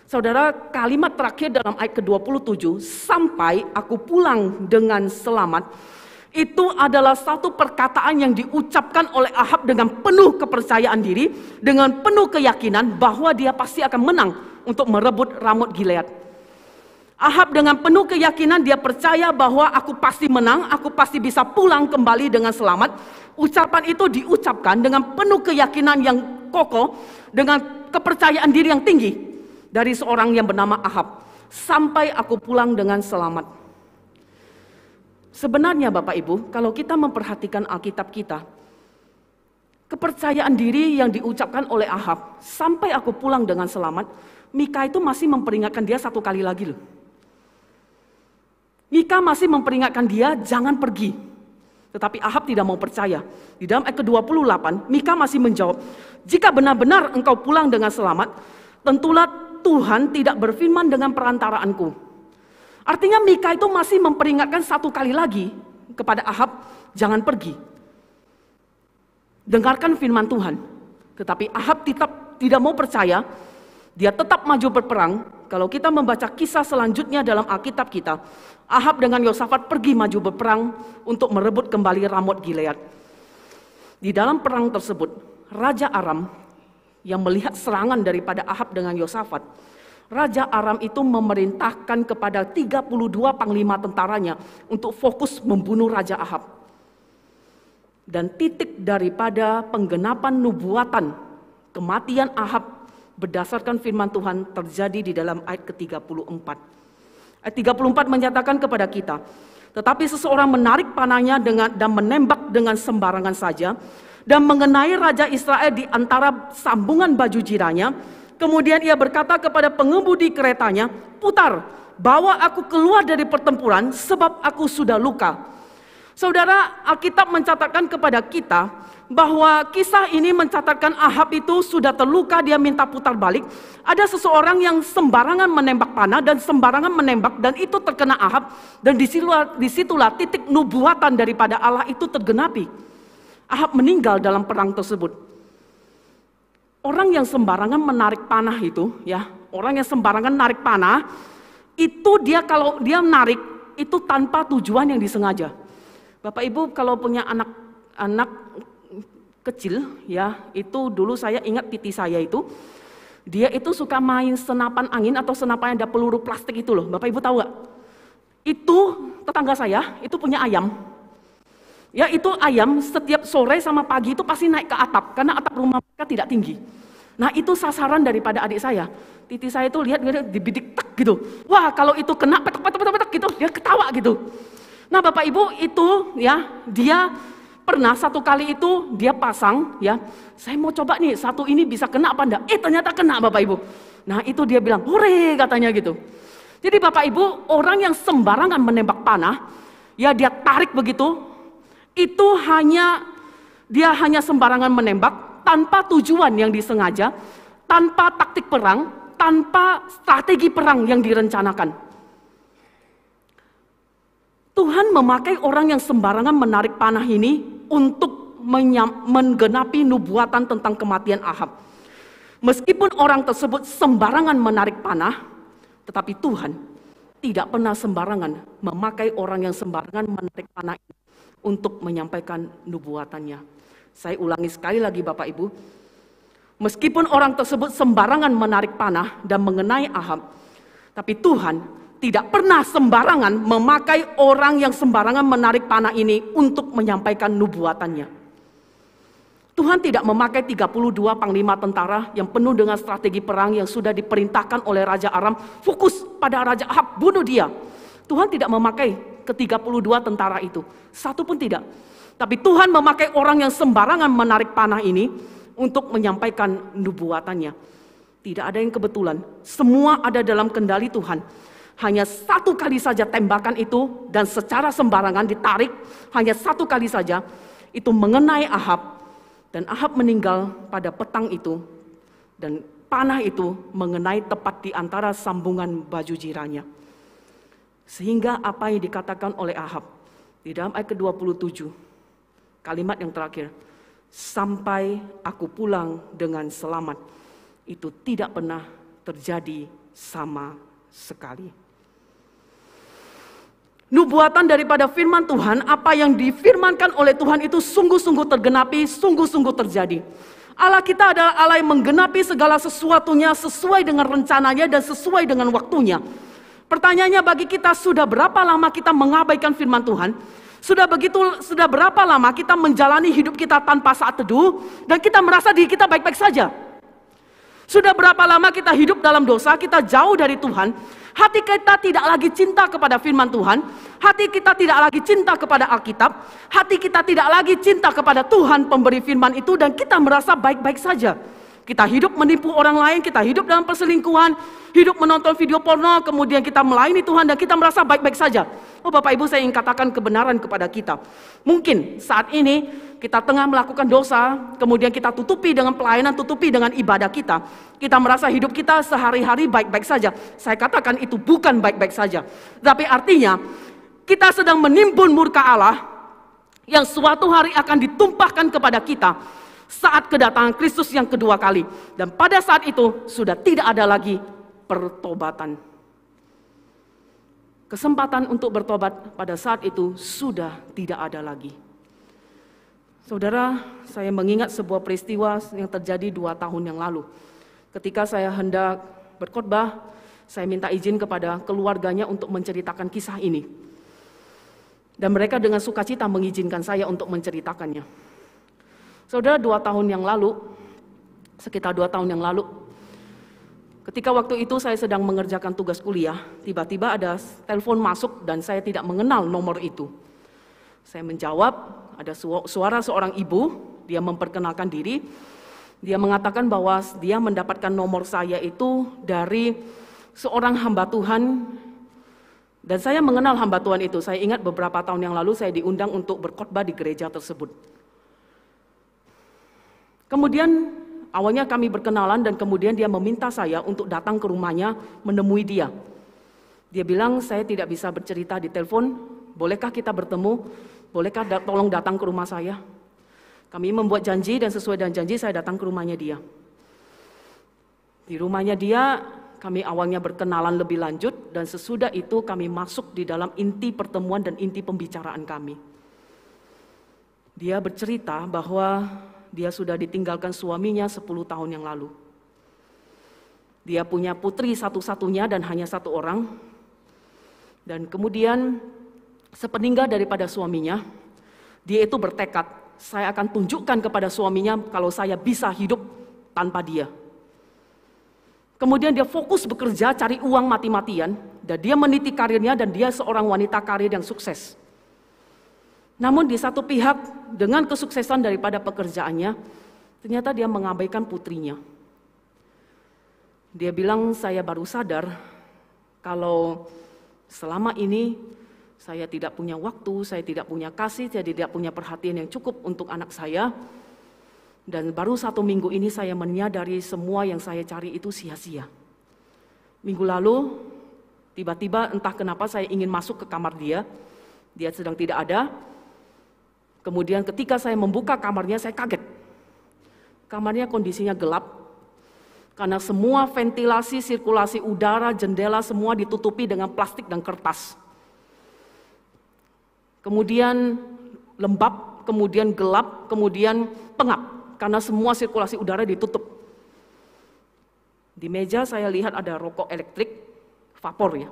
Saudara, kalimat terakhir dalam ayat ke-27, sampai aku pulang dengan selamat, itu adalah satu perkataan yang diucapkan oleh Ahab dengan penuh kepercayaan diri, dengan penuh keyakinan bahwa dia pasti akan menang untuk merebut Ramot Gilead. Ahab dengan penuh keyakinan dia percaya bahwa aku pasti menang, aku pasti bisa pulang kembali dengan selamat. Ucapan itu diucapkan dengan penuh keyakinan yang kokoh, dengan kepercayaan diri yang tinggi dari seorang yang bernama Ahab. Sampai aku pulang dengan selamat. Sebenarnya Bapak Ibu, kalau kita memperhatikan Alkitab kita, kepercayaan diri yang diucapkan oleh Ahab, sampai aku pulang dengan selamat, Mika itu masih memperingatkan dia 1 kali lagi loh. Mika masih memperingatkan dia jangan pergi. Tetapi Ahab tidak mau percaya. Di dalam ayat ke-28, Mika masih menjawab, jika benar-benar engkau pulang dengan selamat, tentulah Tuhan tidak berfirman dengan perantaraanku. Artinya Mika itu masih memperingatkan 1 kali lagi kepada Ahab, jangan pergi. Dengarkan firman Tuhan. Tetapi Ahab tetap tidak mau percaya. Dia tetap maju berperang. Kalau kita membaca kisah selanjutnya dalam Alkitab kita, Ahab dengan Yosafat pergi maju berperang untuk merebut kembali Ramot Gilead. Di dalam perang tersebut, Raja Aram yang melihat serangan daripada Ahab dengan Yosafat, Raja Aram itu memerintahkan kepada 32 panglima tentaranya untuk fokus membunuh Raja Ahab. Dan titik daripada penggenapan nubuatan kematian Ahab berdasarkan firman Tuhan terjadi di dalam ayat ke-34. Ayat 34 menyatakan kepada kita, tetapi seseorang menarik panahnya dan menembak dengan sembarangan saja dan mengenai Raja Israel di antara sambungan baju jiranya. Kemudian ia berkata kepada pengemudi keretanya, putar, bawa aku keluar dari pertempuran sebab aku sudah luka. Saudara, Alkitab mencatatkan kepada kita bahwa kisah ini mencatatkan Ahab itu sudah terluka, dia minta putar balik. Ada seseorang yang sembarangan menembak panah dan sembarangan menembak, dan itu terkena Ahab. Dan disitulah titik nubuatan daripada Allah itu tergenapi. Ahab meninggal dalam perang tersebut. Orang yang sembarangan menarik panah itu, ya, orang yang sembarangan narik panah, itu dia kalau dia narik itu tanpa tujuan yang disengaja. Bapak Ibu kalau punya anak kecil, ya, itu dulu saya ingat titi saya itu, dia itu suka main senapan angin atau senapan yang ada peluru plastik itu loh. Bapak Ibu tahu gak? Itu tetangga saya, itu punya ayam. Ya, itu ayam setiap sore sama pagi itu pasti naik ke atap, karena atap rumah mereka tidak tinggi. Nah, itu sasaran daripada adik saya. Titi saya itu lihat dibidik tak gitu. Wah, kalau itu kena petak gitu, dia ketawa gitu. Nah, Bapak Ibu itu ya, dia pernah satu kali itu dia pasang ya, saya mau coba nih satu ini bisa kena apa enggak? Ternyata kena Bapak Ibu. Nah, itu dia bilang, hore katanya gitu. Jadi Bapak Ibu, orang yang sembarangan menembak panah, ya dia tarik begitu, itu dia hanya sembarangan menembak tanpa tujuan yang disengaja, tanpa taktik perang, tanpa strategi perang yang direncanakan. Tuhan memakai orang yang sembarangan menarik panah ini untuk menggenapi nubuatan tentang kematian Ahab. Meskipun orang tersebut sembarangan menarik panah, tetapi Tuhan tidak pernah sembarangan memakai orang yang sembarangan menarik panah untuk menyampaikan nubuatannya. Saya ulangi sekali lagi Bapak Ibu, meskipun orang tersebut sembarangan menarik panah dan mengenai Ahab, tapi Tuhan tidak pernah sembarangan memakai orang yang sembarangan menarik panah ini untuk menyampaikan nubuatannya. Tuhan tidak memakai 32 panglima tentara yang penuh dengan strategi perang yang sudah diperintahkan oleh Raja Aram, fokus pada Raja Ahab, bunuh dia. Tuhan tidak memakai ke-32 tentara itu, satu pun tidak. Tapi Tuhan memakai orang yang sembarangan menarik panah ini untuk menyampaikan nubuatannya. Tidak ada yang kebetulan, semua ada dalam kendali Tuhan. Hanya satu kali saja tembakan itu dan secara sembarangan ditarik, hanya satu kali saja, itu mengenai Ahab. Dan Ahab meninggal pada petang itu, dan panah itu mengenai tepat di antara sambungan baju jiranya. Sehingga apa yang dikatakan oleh Ahab di dalam ayat ke-27, kalimat yang terakhir, sampai aku pulang dengan selamat, itu tidak pernah terjadi sama sekali. Nubuatan daripada firman Tuhan, apa yang difirmankan oleh Tuhan itu sungguh-sungguh tergenapi, sungguh-sungguh terjadi. Allah kita adalah Allah yang menggenapi segala sesuatunya sesuai dengan rencananya dan sesuai dengan waktunya. Pertanyaannya bagi kita, sudah berapa lama kita mengabaikan firman Tuhan? Sudah berapa lama kita menjalani hidup kita tanpa saat teduh dan kita merasa diri kita baik-baik saja? Sudah berapa lama kita hidup dalam dosa, kita jauh dari Tuhan? Hati kita tidak lagi cinta kepada firman Tuhan, hati kita tidak lagi cinta kepada Alkitab, hati kita tidak lagi cinta kepada Tuhan pemberi firman itu, dan kita merasa baik-baik saja. Kita hidup menipu orang lain, kita hidup dalam perselingkuhan, hidup menonton video porno, kemudian kita melayani Tuhan dan kita merasa baik-baik saja. Oh Bapak Ibu, saya ingin katakan kebenaran kepada kita. Mungkin saat ini kita tengah melakukan dosa, kemudian kita tutupi dengan pelayanan, tutupi dengan ibadah kita. Kita merasa hidup kita sehari-hari baik-baik saja. Saya katakan itu bukan baik-baik saja. Tapi artinya kita sedang menimbun murka Allah yang suatu hari akan ditumpahkan kepada kita saat kedatangan Kristus yang kedua kali. Dan pada saat itu sudah tidak ada lagi pertobatan. Kesempatan untuk bertobat pada saat itu sudah tidak ada lagi. Saudara, saya mengingat sebuah peristiwa yang terjadi 2 tahun yang lalu. Ketika saya hendak berkhotbah, saya minta izin kepada keluarganya untuk menceritakan kisah ini. Dan mereka dengan sukacita mengizinkan saya untuk menceritakannya. Saudara, 2 tahun yang lalu, sekitar 2 tahun yang lalu, ketika waktu itu saya sedang mengerjakan tugas kuliah, tiba-tiba ada telepon masuk dan saya tidak mengenal nomor itu. Saya menjawab, ada suara seorang ibu, dia memperkenalkan diri. Dia mengatakan bahwa dia mendapatkan nomor saya itu dari seorang hamba Tuhan. Dan saya mengenal hamba Tuhan itu. Saya ingat beberapa tahun yang lalu saya diundang untuk berkhotbah di gereja tersebut. Kemudian awalnya kami berkenalan dan kemudian dia meminta saya untuk datang ke rumahnya menemui dia. Dia bilang, saya tidak bisa bercerita di telepon, bolehkah kita bertemu? Bolehkah tolong datang ke rumah saya? Kami membuat janji dan sesuai dengan janji saya datang ke rumahnya dia. Di rumahnya dia kami awalnya berkenalan lebih lanjut dan sesudah itu kami masuk di dalam inti pertemuan dan inti pembicaraan kami. Dia bercerita bahwa dia sudah ditinggalkan suaminya 10 tahun yang lalu. Dia punya putri satu-satunya dan hanya 1 orang. Dan kemudian sepeninggal daripada suaminya, dia itu bertekad, saya akan tunjukkan kepada suaminya kalau saya bisa hidup tanpa dia. Kemudian dia fokus bekerja, cari uang mati-matian, dan dia meniti karirnya dan dia seorang wanita karir yang sukses. Namun di satu pihak, dengan kesuksesan daripada pekerjaannya, ternyata dia mengabaikan putrinya. Dia bilang, saya baru sadar kalau selama ini saya tidak punya waktu, saya tidak punya kasih, saya tidak punya perhatian yang cukup untuk anak saya. Dan baru 1 minggu ini saya menyadari semua yang saya cari itu sia-sia. Minggu lalu, tiba-tiba entah kenapa saya ingin masuk ke kamar dia sedang tidak ada. Kemudian ketika saya membuka kamarnya, saya kaget. Kamarnya kondisinya gelap, Karena semua ventilasi, sirkulasi udara, jendela semua ditutupi dengan plastik dan kertas. Kemudian lembab, kemudian gelap, kemudian pengap. Karena semua sirkulasi udara ditutup. Di meja saya lihat ada rokok elektrik, vapor ya.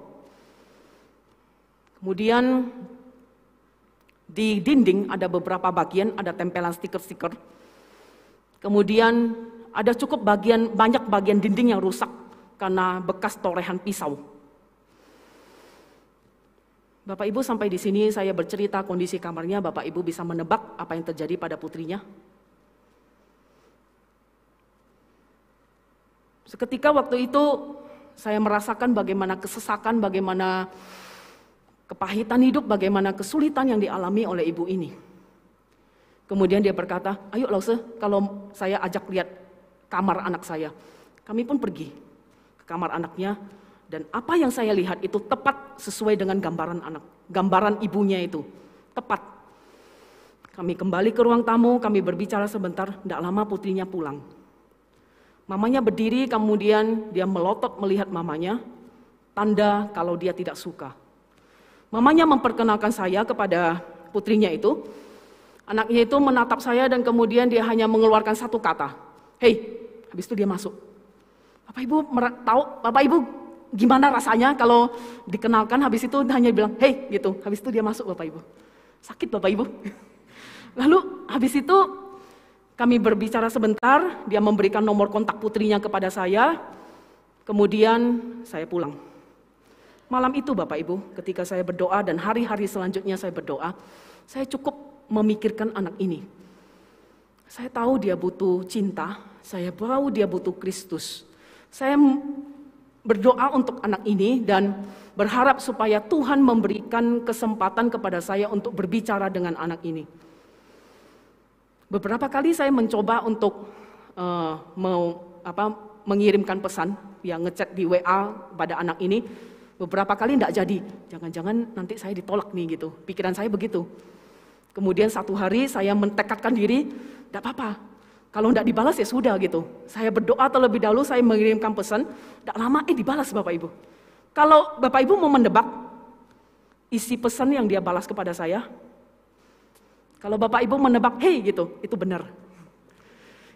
Kemudian di dinding ada beberapa bagian, ada tempelan stiker-stiker. Kemudian ada cukup banyak bagian dinding yang rusak karena bekas torehan pisau. Bapak Ibu, sampai di sini saya bercerita kondisi kamarnya, Bapak Ibu bisa menebak apa yang terjadi pada putrinya? Seketika waktu itu saya merasakan bagaimana kesesakan, bagaimana kepahitan hidup, bagaimana kesulitan yang dialami oleh ibu ini. Kemudian dia berkata, ayo Lause, kalau saya ajak lihat kamar anak saya. Kami pun pergi ke kamar anaknya, dan apa yang saya lihat itu tepat sesuai dengan gambaran ibunya itu, tepat. Kami kembali ke ruang tamu, kami berbicara sebentar, tidak lama putrinya pulang. Mamanya berdiri, kemudian dia melotot melihat mamanya, tanda kalau dia tidak suka. Mamanya memperkenalkan saya kepada putrinya itu. Anaknya itu menatap saya dan kemudian dia hanya mengeluarkan satu kata, "Hei." Habis itu dia masuk. Bapak Ibu tahu, Bapak Ibu gimana rasanya kalau dikenalkan habis itu hanya bilang, "Hei," gitu. Habis itu dia masuk, Bapak Ibu. Sakit Bapak Ibu. Lalu habis itu kami berbicara sebentar, dia memberikan nomor kontak putrinya kepada saya. Kemudian saya pulang. Malam itu Bapak Ibu, ketika saya berdoa dan hari-hari selanjutnya saya berdoa, saya cukup memikirkan anak ini. Saya tahu dia butuh cinta, saya tahu dia butuh Kristus. Saya berdoa untuk anak ini dan berharap supaya Tuhan memberikan kesempatan kepada saya untuk berbicara dengan anak ini. Beberapa kali saya mencoba untuk mengirimkan pesan, yang ngechat di WA pada anak ini. Beberapa kali tidak jadi, jangan-jangan nanti saya ditolak nih gitu. Pikiran saya begitu. Kemudian satu hari saya mentekadkan diri, tidak apa-apa. Kalau tidak dibalas ya sudah gitu. Saya berdoa terlebih dahulu, saya mengirimkan pesan, tidak lama dibalas Bapak Ibu. Kalau Bapak Ibu mau mendebak isi pesan yang dia balas kepada saya, kalau Bapak Ibu menebak, "Hei," gitu, itu benar.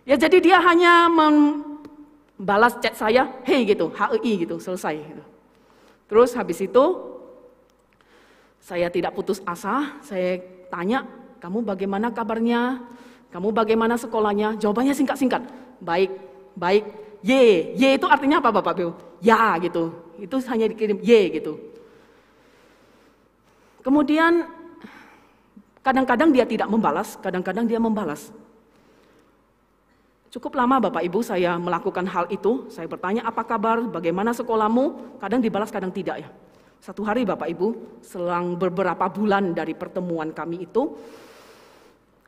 Ya jadi dia hanya membalas chat saya, "Hei," gitu, HEI gitu, selesai. Gitu. Terus habis itu saya tidak putus asa, saya tanya, "Kamu bagaimana kabarnya? Kamu bagaimana sekolahnya?" Jawabannya singkat-singkat, "Baik, baik." Y itu artinya apa Bapak Ibu? Ya gitu, itu hanya dikirim Y gitu. Kemudian kadang-kadang dia tidak membalas, kadang-kadang dia membalas. Cukup lama Bapak Ibu saya melakukan hal itu, saya bertanya, "Apa kabar, bagaimana sekolahmu?" Kadang dibalas, kadang tidak ya. Satu hari Bapak Ibu, selang beberapa bulan dari pertemuan kami itu,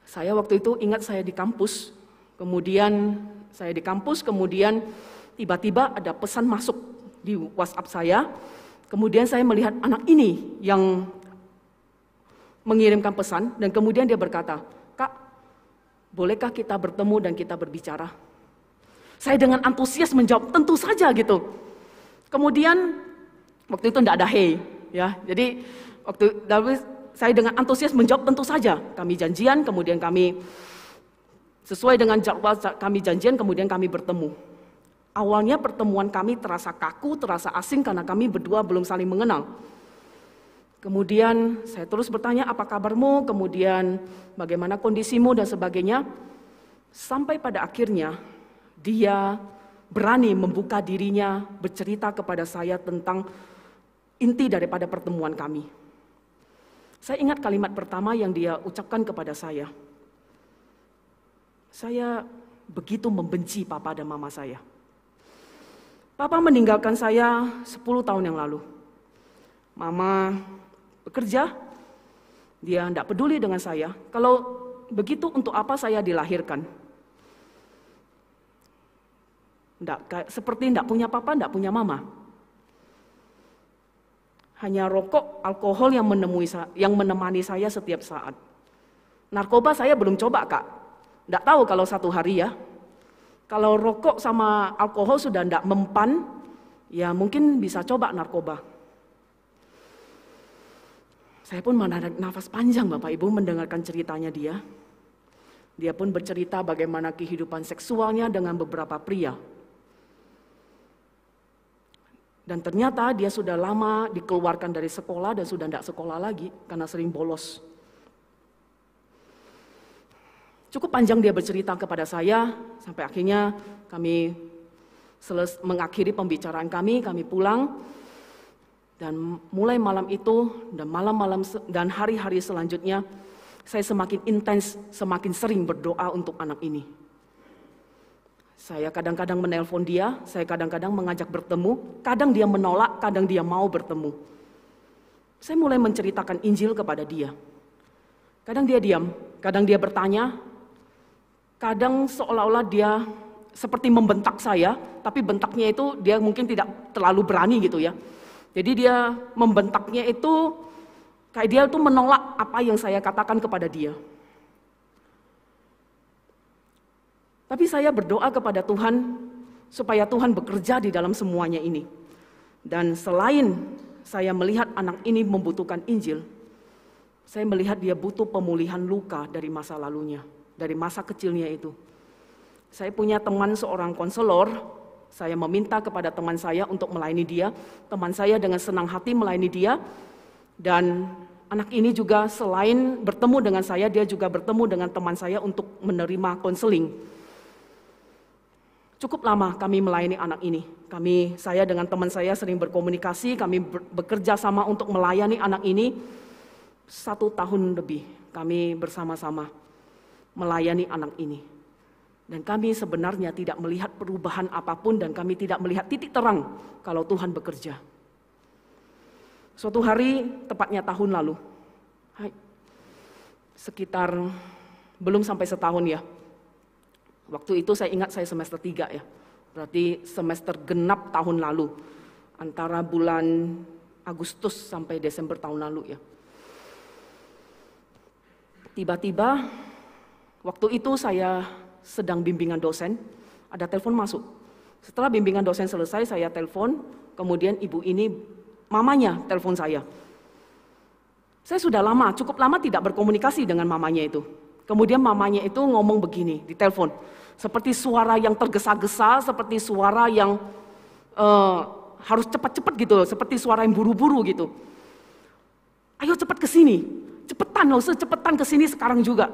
saya waktu itu ingat saya di kampus, kemudian tiba-tiba ada pesan masuk di WhatsApp saya, kemudian saya melihat anak ini yang mengirimkan pesan, dan kemudian dia berkata, "Kak, bolehkah kita bertemu dan kita berbicara?" Saya dengan antusias menjawab, "Tentu saja," gitu. Kemudian waktu itu tidak ada "hey," ya. Jadi saya dengan antusias menjawab, "Tentu saja." Kami janjian, kemudian kami sesuai dengan jadwal kami janjian, kemudian kami bertemu. Awalnya pertemuan kami terasa kaku, terasa asing karena kami berdua belum saling mengenal. Kemudian saya terus bertanya, "Apa kabarmu?" Kemudian bagaimana kondisimu dan sebagainya. Sampai pada akhirnya dia berani membuka dirinya, bercerita kepada saya tentang inti daripada pertemuan kami. Saya ingat kalimat pertama yang dia ucapkan kepada saya. "Saya begitu membenci papa dan mama saya. Papa meninggalkan saya 10 tahun yang lalu. Mama bekerja, dia tidak peduli dengan saya. Kalau begitu untuk apa saya dilahirkan? Seperti tidak punya papa, tidak punya mama. Hanya rokok, alkohol yang menemani saya setiap saat. Narkoba saya belum coba, Kak. Tidak tahu kalau satu hari ya. Kalau rokok sama alkohol sudah tidak mempan, ya mungkin bisa coba narkoba. Saya pun menarik nafas panjang Bapak Ibu mendengarkan ceritanya dia. Dia pun bercerita bagaimana kehidupan seksualnya dengan beberapa pria. Dan ternyata dia sudah lama dikeluarkan dari sekolah dan sudah tidak sekolah lagi karena sering bolos. Cukup panjang dia bercerita kepada saya, sampai akhirnya kami mengakhiri pembicaraan kami pulang. Dan mulai malam itu dan malam-malam dan hari-hari selanjutnya, saya semakin intens, semakin sering berdoa untuk anak ini. Saya kadang-kadang menelpon dia, saya kadang-kadang mengajak bertemu, kadang dia menolak, kadang dia mau bertemu. Saya mulai menceritakan Injil kepada dia. Kadang dia diam, kadang dia bertanya, kadang seolah-olah dia seperti membentak saya, tapi bentaknya itu dia mungkin tidak terlalu berani gitu ya. Jadi dia membentaknya itu kayak dia tuh menolak apa yang saya katakan kepada dia. Tapi saya berdoa kepada Tuhan supaya Tuhan bekerja di dalam semuanya ini. Dan selain saya melihat anak ini membutuhkan Injil, saya melihat dia butuh pemulihan luka dari masa lalunya, dari masa kecilnya itu. Saya punya teman seorang konselor, saya meminta kepada teman saya untuk melayani dia. Teman saya dengan senang hati melayani dia. Dan anak ini juga selain bertemu dengan saya, dia juga bertemu dengan teman saya untuk menerima konseling. Cukup lama kami melayani anak ini. Saya dengan teman saya sering berkomunikasi, kami bekerja sama untuk melayani anak ini. 1 tahun lebih kami bersama-sama melayani anak ini. Dan kami sebenarnya tidak melihat perubahan apapun dan kami tidak melihat titik terang kalau Tuhan bekerja. Suatu hari, tepatnya tahun lalu, sekitar belum sampai setahun ya. Waktu itu saya ingat saya semester 3 ya, berarti semester genap tahun lalu, antara bulan Agustus sampai Desember tahun lalu ya. Tiba-tiba waktu itu saya sedang bimbingan dosen, ada telepon masuk. Setelah bimbingan dosen selesai saya telepon, kemudian ibu ini, mamanya telepon saya. Saya sudah lama, cukup lama tidak berkomunikasi dengan mamanya itu. Kemudian mamanya itu ngomong begini di telepon, seperti suara yang tergesa-gesa, seperti suara yang harus cepat-cepat gitu, seperti suara yang buru-buru gitu. Ayo cepat ke sini, cepetan loh, secepetan ke sini sekarang juga.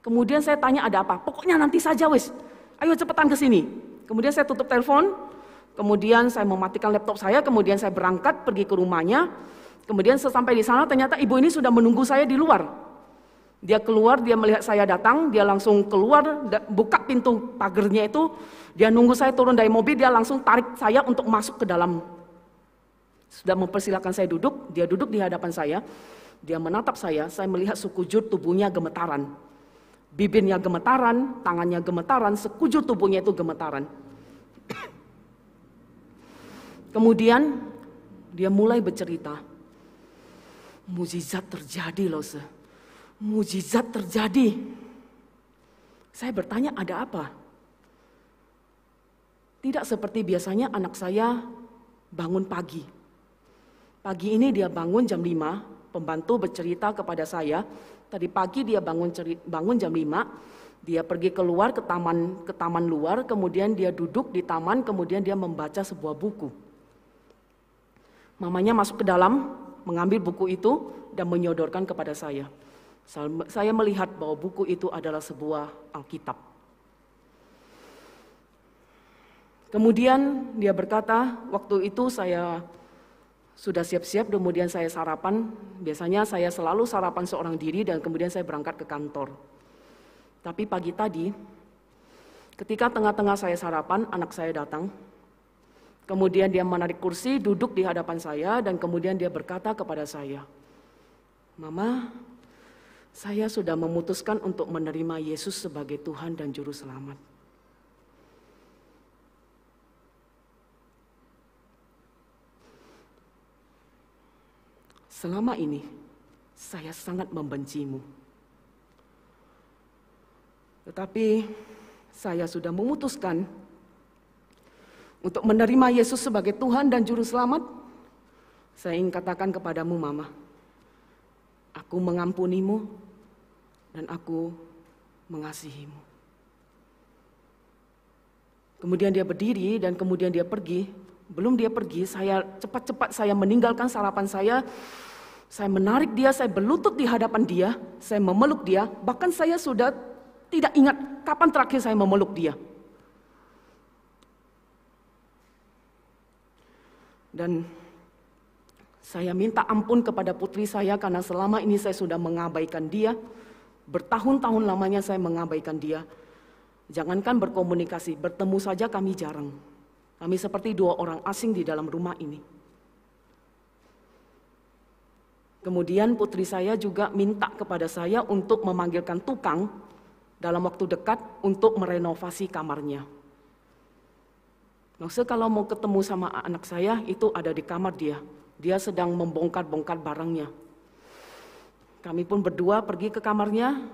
Kemudian saya tanya ada apa? Pokoknya nanti saja wis. Ayo cepetan ke sini. Kemudian saya tutup telepon, kemudian saya mematikan laptop saya, kemudian saya berangkat pergi ke rumahnya. Kemudian sesampai di sana ternyata ibu ini sudah menunggu saya di luar. Dia keluar, dia melihat saya datang, dia langsung keluar, buka pintu pagernya itu, dia nunggu saya turun dari mobil, dia langsung tarik saya untuk masuk ke dalam. Sudah mempersilahkan saya duduk, dia duduk di hadapan saya, dia menatap saya melihat sekujur tubuhnya gemetaran. Bibirnya gemetaran, tangannya gemetaran, sekujur tubuhnya itu gemetaran. Kemudian dia mulai bercerita, mujizat terjadi loh se. Mujizat terjadi. Saya bertanya ada apa? Tidak seperti biasanya anak saya bangun pagi. Pagi ini dia bangun jam 5, pembantu bercerita kepada saya, tadi pagi dia bangun jam 5, dia pergi keluar ke taman luar, kemudian dia duduk di taman, kemudian dia membaca sebuah buku. Mamanya masuk ke dalam, mengambil buku itu dan menyodorkan kepada saya. Saya melihat bahwa buku itu adalah sebuah Alkitab. Kemudian dia berkata, waktu itu saya sudah siap-siap, kemudian saya sarapan. Biasanya saya selalu sarapan seorang diri dan kemudian saya berangkat ke kantor. Tapi pagi tadi, ketika tengah-tengah saya sarapan, anak saya datang. Kemudian dia menarik kursi, duduk di hadapan saya dan kemudian dia berkata kepada saya, "Mama, saya sudah memutuskan untuk menerima Yesus sebagai Tuhan dan Juru Selamat." Selama ini, saya sangat membencimu. Tetapi, saya sudah memutuskan untuk menerima Yesus sebagai Tuhan dan Juru Selamat, saya ingin katakan kepadamu, Mama, aku mengampunimu dan aku mengasihimu. Kemudian dia berdiri dan kemudian dia pergi. Belum dia pergi, saya cepat-cepat saya meninggalkan sarapan saya menarik dia, saya berlutut di hadapan dia, saya memeluk dia, bahkan saya sudah tidak ingat kapan terakhir saya memeluk dia. Dan saya minta ampun kepada putri saya karena selama ini saya sudah mengabaikan dia. Bertahun-tahun lamanya saya mengabaikan dia. Jangankan berkomunikasi, bertemu saja kami jarang. Kami seperti dua orang asing di dalam rumah ini. Kemudian putri saya juga minta kepada saya untuk memanggilkan tukang dalam waktu dekat untuk merenovasi kamarnya. Maksudnya kalau mau ketemu sama anak saya, itu ada di kamar dia. Dia sedang membongkar-bongkar barangnya. Kami pun berdua pergi ke kamarnya.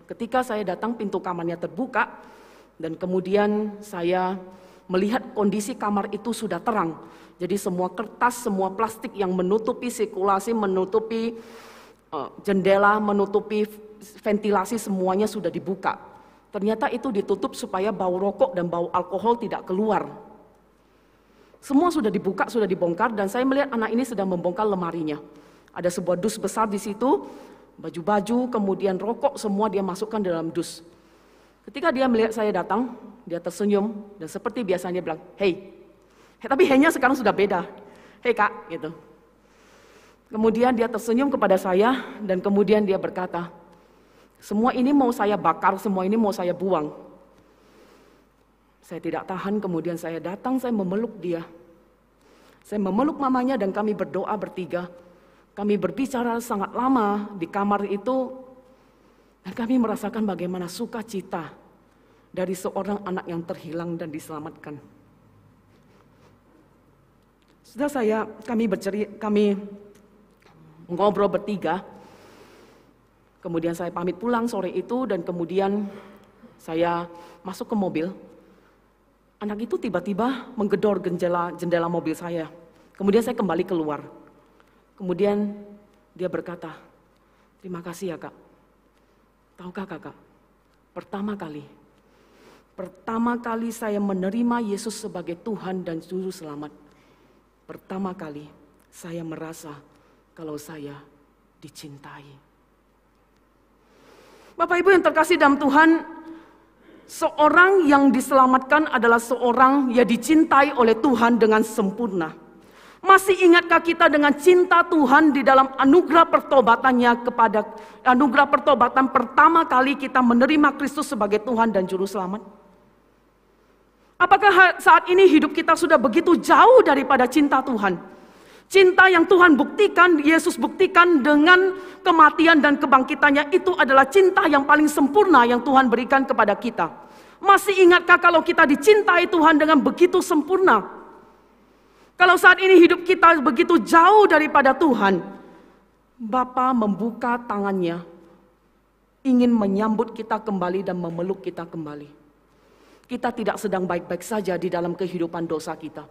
Ketika saya datang, pintu kamarnya terbuka. Dan kemudian saya melihat kondisi kamar itu sudah terang. Jadi semua kertas, semua plastik yang menutupi sirkulasi, menutupi jendela, menutupi ventilasi, semuanya sudah dibuka. Ternyata itu ditutup supaya bau rokok dan bau alkohol tidak keluar. Semua sudah dibuka, sudah dibongkar, dan saya melihat anak ini sedang membongkar lemarinya. Ada sebuah dus besar di situ, baju-baju, kemudian rokok, semua dia masukkan dalam dus. Ketika dia melihat saya datang, dia tersenyum, dan seperti biasanya bilang, "Hey." Tapi hey-nya sekarang sudah beda. "Hey Kak," gitu. Kemudian dia tersenyum kepada saya, dan kemudian dia berkata, "Semua ini mau saya bakar, semua ini mau saya buang." Saya tidak tahan, kemudian saya datang, saya memeluk dia. Saya memeluk mamanya dan kami berdoa bertiga. Kami berbicara sangat lama di kamar itu, dan kami merasakan bagaimana sukacita dari seorang anak yang terhilang dan diselamatkan. Sudah kami ngobrol bertiga. Kemudian saya pamit pulang sore itu dan kemudian saya masuk ke mobil. Anak itu tiba-tiba menggedor jendela mobil saya. Kemudian saya kembali keluar. Kemudian dia berkata, "Terima kasih ya Kak. Tahukah Kakak, pertama kali saya menerima Yesus sebagai Tuhan dan Juru Selamat. Pertama kali saya merasa kalau saya dicintai." Bapak Ibu yang terkasih dalam Tuhan, seorang yang diselamatkan adalah seorang yang dicintai oleh Tuhan dengan sempurna. Masih ingatkah kita dengan cinta Tuhan di dalam anugerah pertobatannya kepada anugerah pertobatan pertama kali kita menerima Kristus sebagai Tuhan dan Juru Selamat? Apakah saat ini hidup kita sudah begitu jauh daripada cinta Tuhan? Cinta yang Tuhan buktikan, Yesus buktikan dengan kematian dan kebangkitannya, itu adalah cinta yang paling sempurna yang Tuhan berikan kepada kita. Masih ingatkah kalau kita dicintai Tuhan dengan begitu sempurna? Kalau saat ini hidup kita begitu jauh daripada Tuhan, Bapa membuka tangannya, ingin menyambut kita kembali dan memeluk kita kembali. Kita tidak sedang baik-baik saja di dalam kehidupan dosa kita.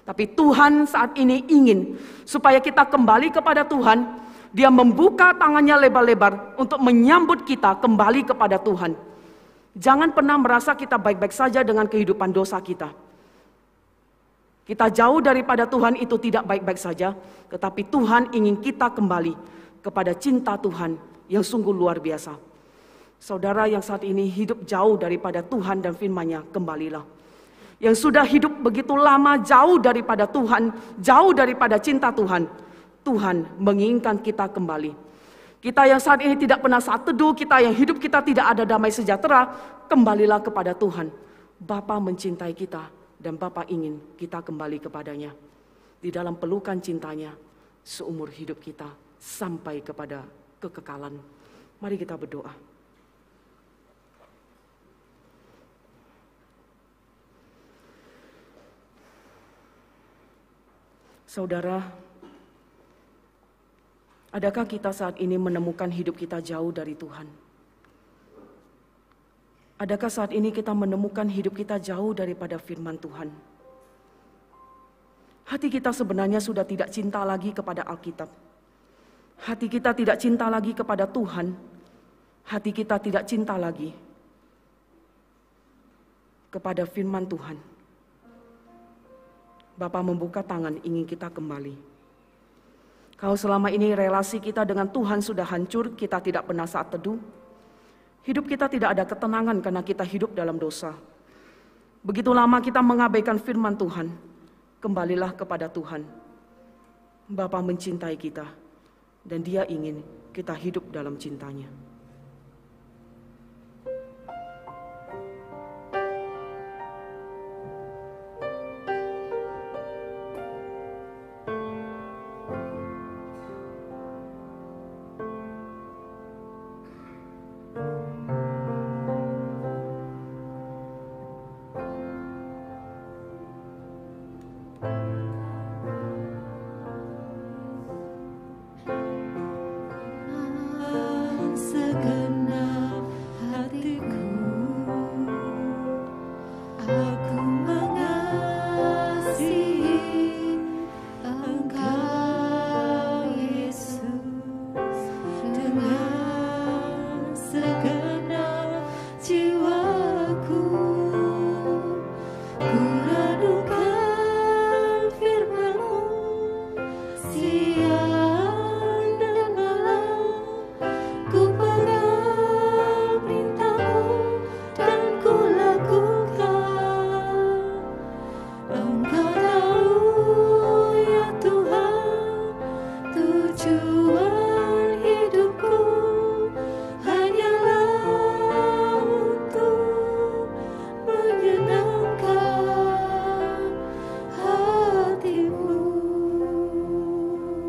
Tapi Tuhan saat ini ingin supaya kita kembali kepada Tuhan. Dia membuka tangannya lebar-lebar untuk menyambut kita kembali kepada Tuhan. Jangan pernah merasa kita baik-baik saja dengan kehidupan dosa kita. Kita jauh daripada Tuhan itu tidak baik-baik saja. Tetapi Tuhan ingin kita kembali kepada cinta Tuhan yang sungguh luar biasa. Saudara yang saat ini hidup jauh daripada Tuhan dan firman-Nya, kembalilah. Yang sudah hidup begitu lama jauh daripada Tuhan, jauh daripada cinta Tuhan, Tuhan menginginkan kita kembali. Kita yang saat ini tidak pernah saat teduh, kita yang hidup kita tidak ada damai sejahtera, kembalilah kepada Tuhan. Bapa mencintai kita dan Bapa ingin kita kembali kepadanya. Di dalam pelukan cintanya seumur hidup kita sampai kepada kekekalan. Mari kita berdoa. Saudara, adakah kita saat ini menemukan hidup kita jauh dari Tuhan? Adakah saat ini kita menemukan hidup kita jauh daripada firman Tuhan? Hati kita sebenarnya sudah tidak cinta lagi kepada Alkitab. Hati kita tidak cinta lagi kepada Tuhan. Hati kita tidak cinta lagi kepada firman Tuhan. Bapa membuka tangan ingin kita kembali. Kalau selama ini relasi kita dengan Tuhan sudah hancur, kita tidak pernah saat teduh. Hidup kita tidak ada ketenangan karena kita hidup dalam dosa. Begitu lama kita mengabaikan firman Tuhan, kembalilah kepada Tuhan. Bapa mencintai kita dan Dia ingin kita hidup dalam cintanya.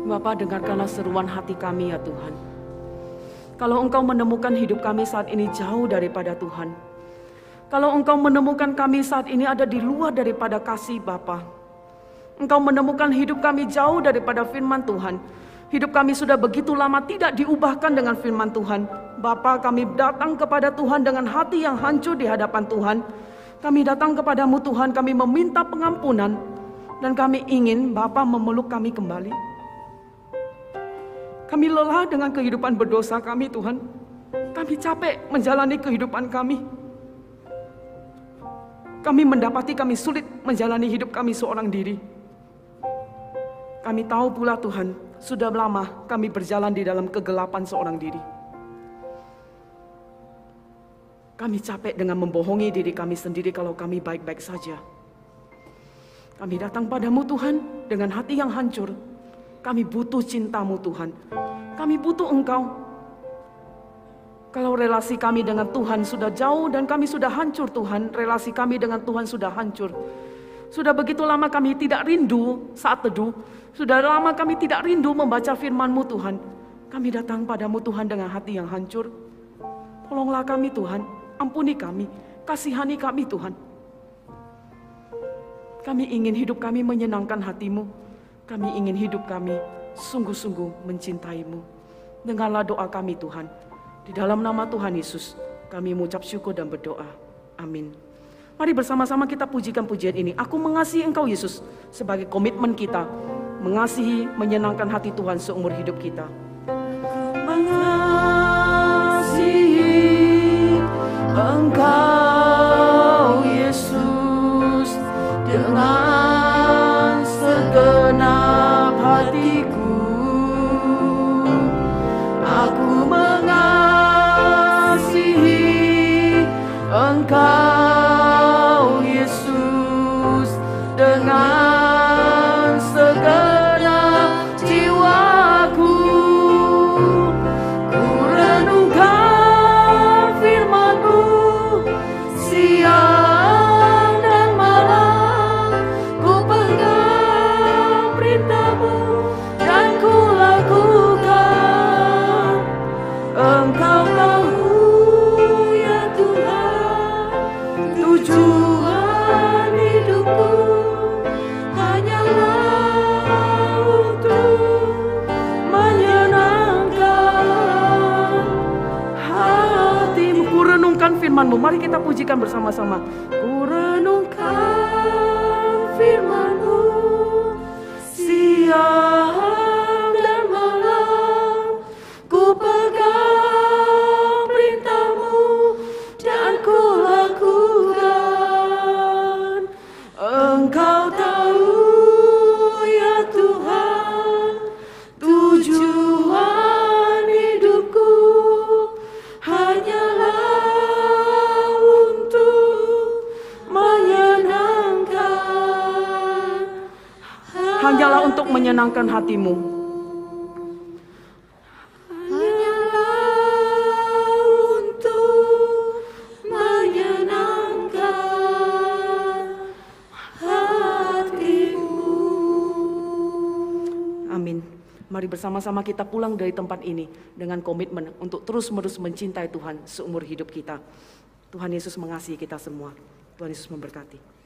Bapa, dengarkanlah seruan hati kami ya Tuhan. Kalau Engkau menemukan hidup kami saat ini jauh daripada Tuhan, kalau Engkau menemukan kami saat ini ada di luar daripada kasih Bapa, Engkau menemukan hidup kami jauh daripada firman Tuhan, hidup kami sudah begitu lama tidak diubahkan dengan firman Tuhan. Bapa, kami datang kepada Tuhan dengan hati yang hancur di hadapan Tuhan. Kami datang kepadamu Tuhan, kami meminta pengampunan, dan kami ingin Bapa memeluk kami kembali. Kami lelah dengan kehidupan berdosa kami Tuhan. Kami capek menjalani kehidupan kami. Kami mendapati kami sulit menjalani hidup kami seorang diri. Kami tahu pula Tuhan, sudah lama kami berjalan di dalam kegelapan seorang diri. Kami capek dengan membohongi diri kami sendiri kalau kami baik-baik saja. Kami datang padamu Tuhan dengan hati yang hancur. Kami butuh cintamu Tuhan. Kami butuh Engkau. Kalau relasi kami dengan Tuhan sudah jauh dan kami sudah hancur Tuhan, relasi kami dengan Tuhan sudah hancur. Sudah begitu lama kami tidak rindu saat teduh. Sudah lama kami tidak rindu membaca firman-Mu Tuhan. Kami datang padamu Tuhan dengan hati yang hancur. Tolonglah kami Tuhan, ampuni kami, kasihani kami Tuhan. Kami ingin hidup kami menyenangkan hati-Mu. Kami ingin hidup kami sungguh-sungguh mencintai-Mu. Dengarlah doa kami Tuhan. Di dalam nama Tuhan Yesus, kami mengucap syukur dan berdoa. Amin. Mari bersama-sama kita pujikan pujian ini. Aku mengasihi Engkau Yesus, sebagai komitmen kita. Mengasihi, menyenangkan hati Tuhan seumur hidup kita. Mengasihi Engkau Yesus dengan segenap hatiku. Aku mengasihi Engkau Yesus dengan segenap jiwaku. Ku renungkan firman-Mu siang dan malam. Ku pegang perintah-Mu dan firman-Mu. Mari kita pujikan bersama-sama. Ku renungkan firman-Mu siang dan malam, ku pegang perintah-Mu dan ku lakukan. Engkau tahu ya Tuhan, tujuan hidupku hanyalah untuk menyenangkan, hanyalah untuk menyenangkan hati-Mu. Mari bersama-sama kita pulang dari tempat ini dengan komitmen untuk terus-menerus mencintai Tuhan seumur hidup kita. Tuhan Yesus mengasihi kita semua. Tuhan Yesus memberkati.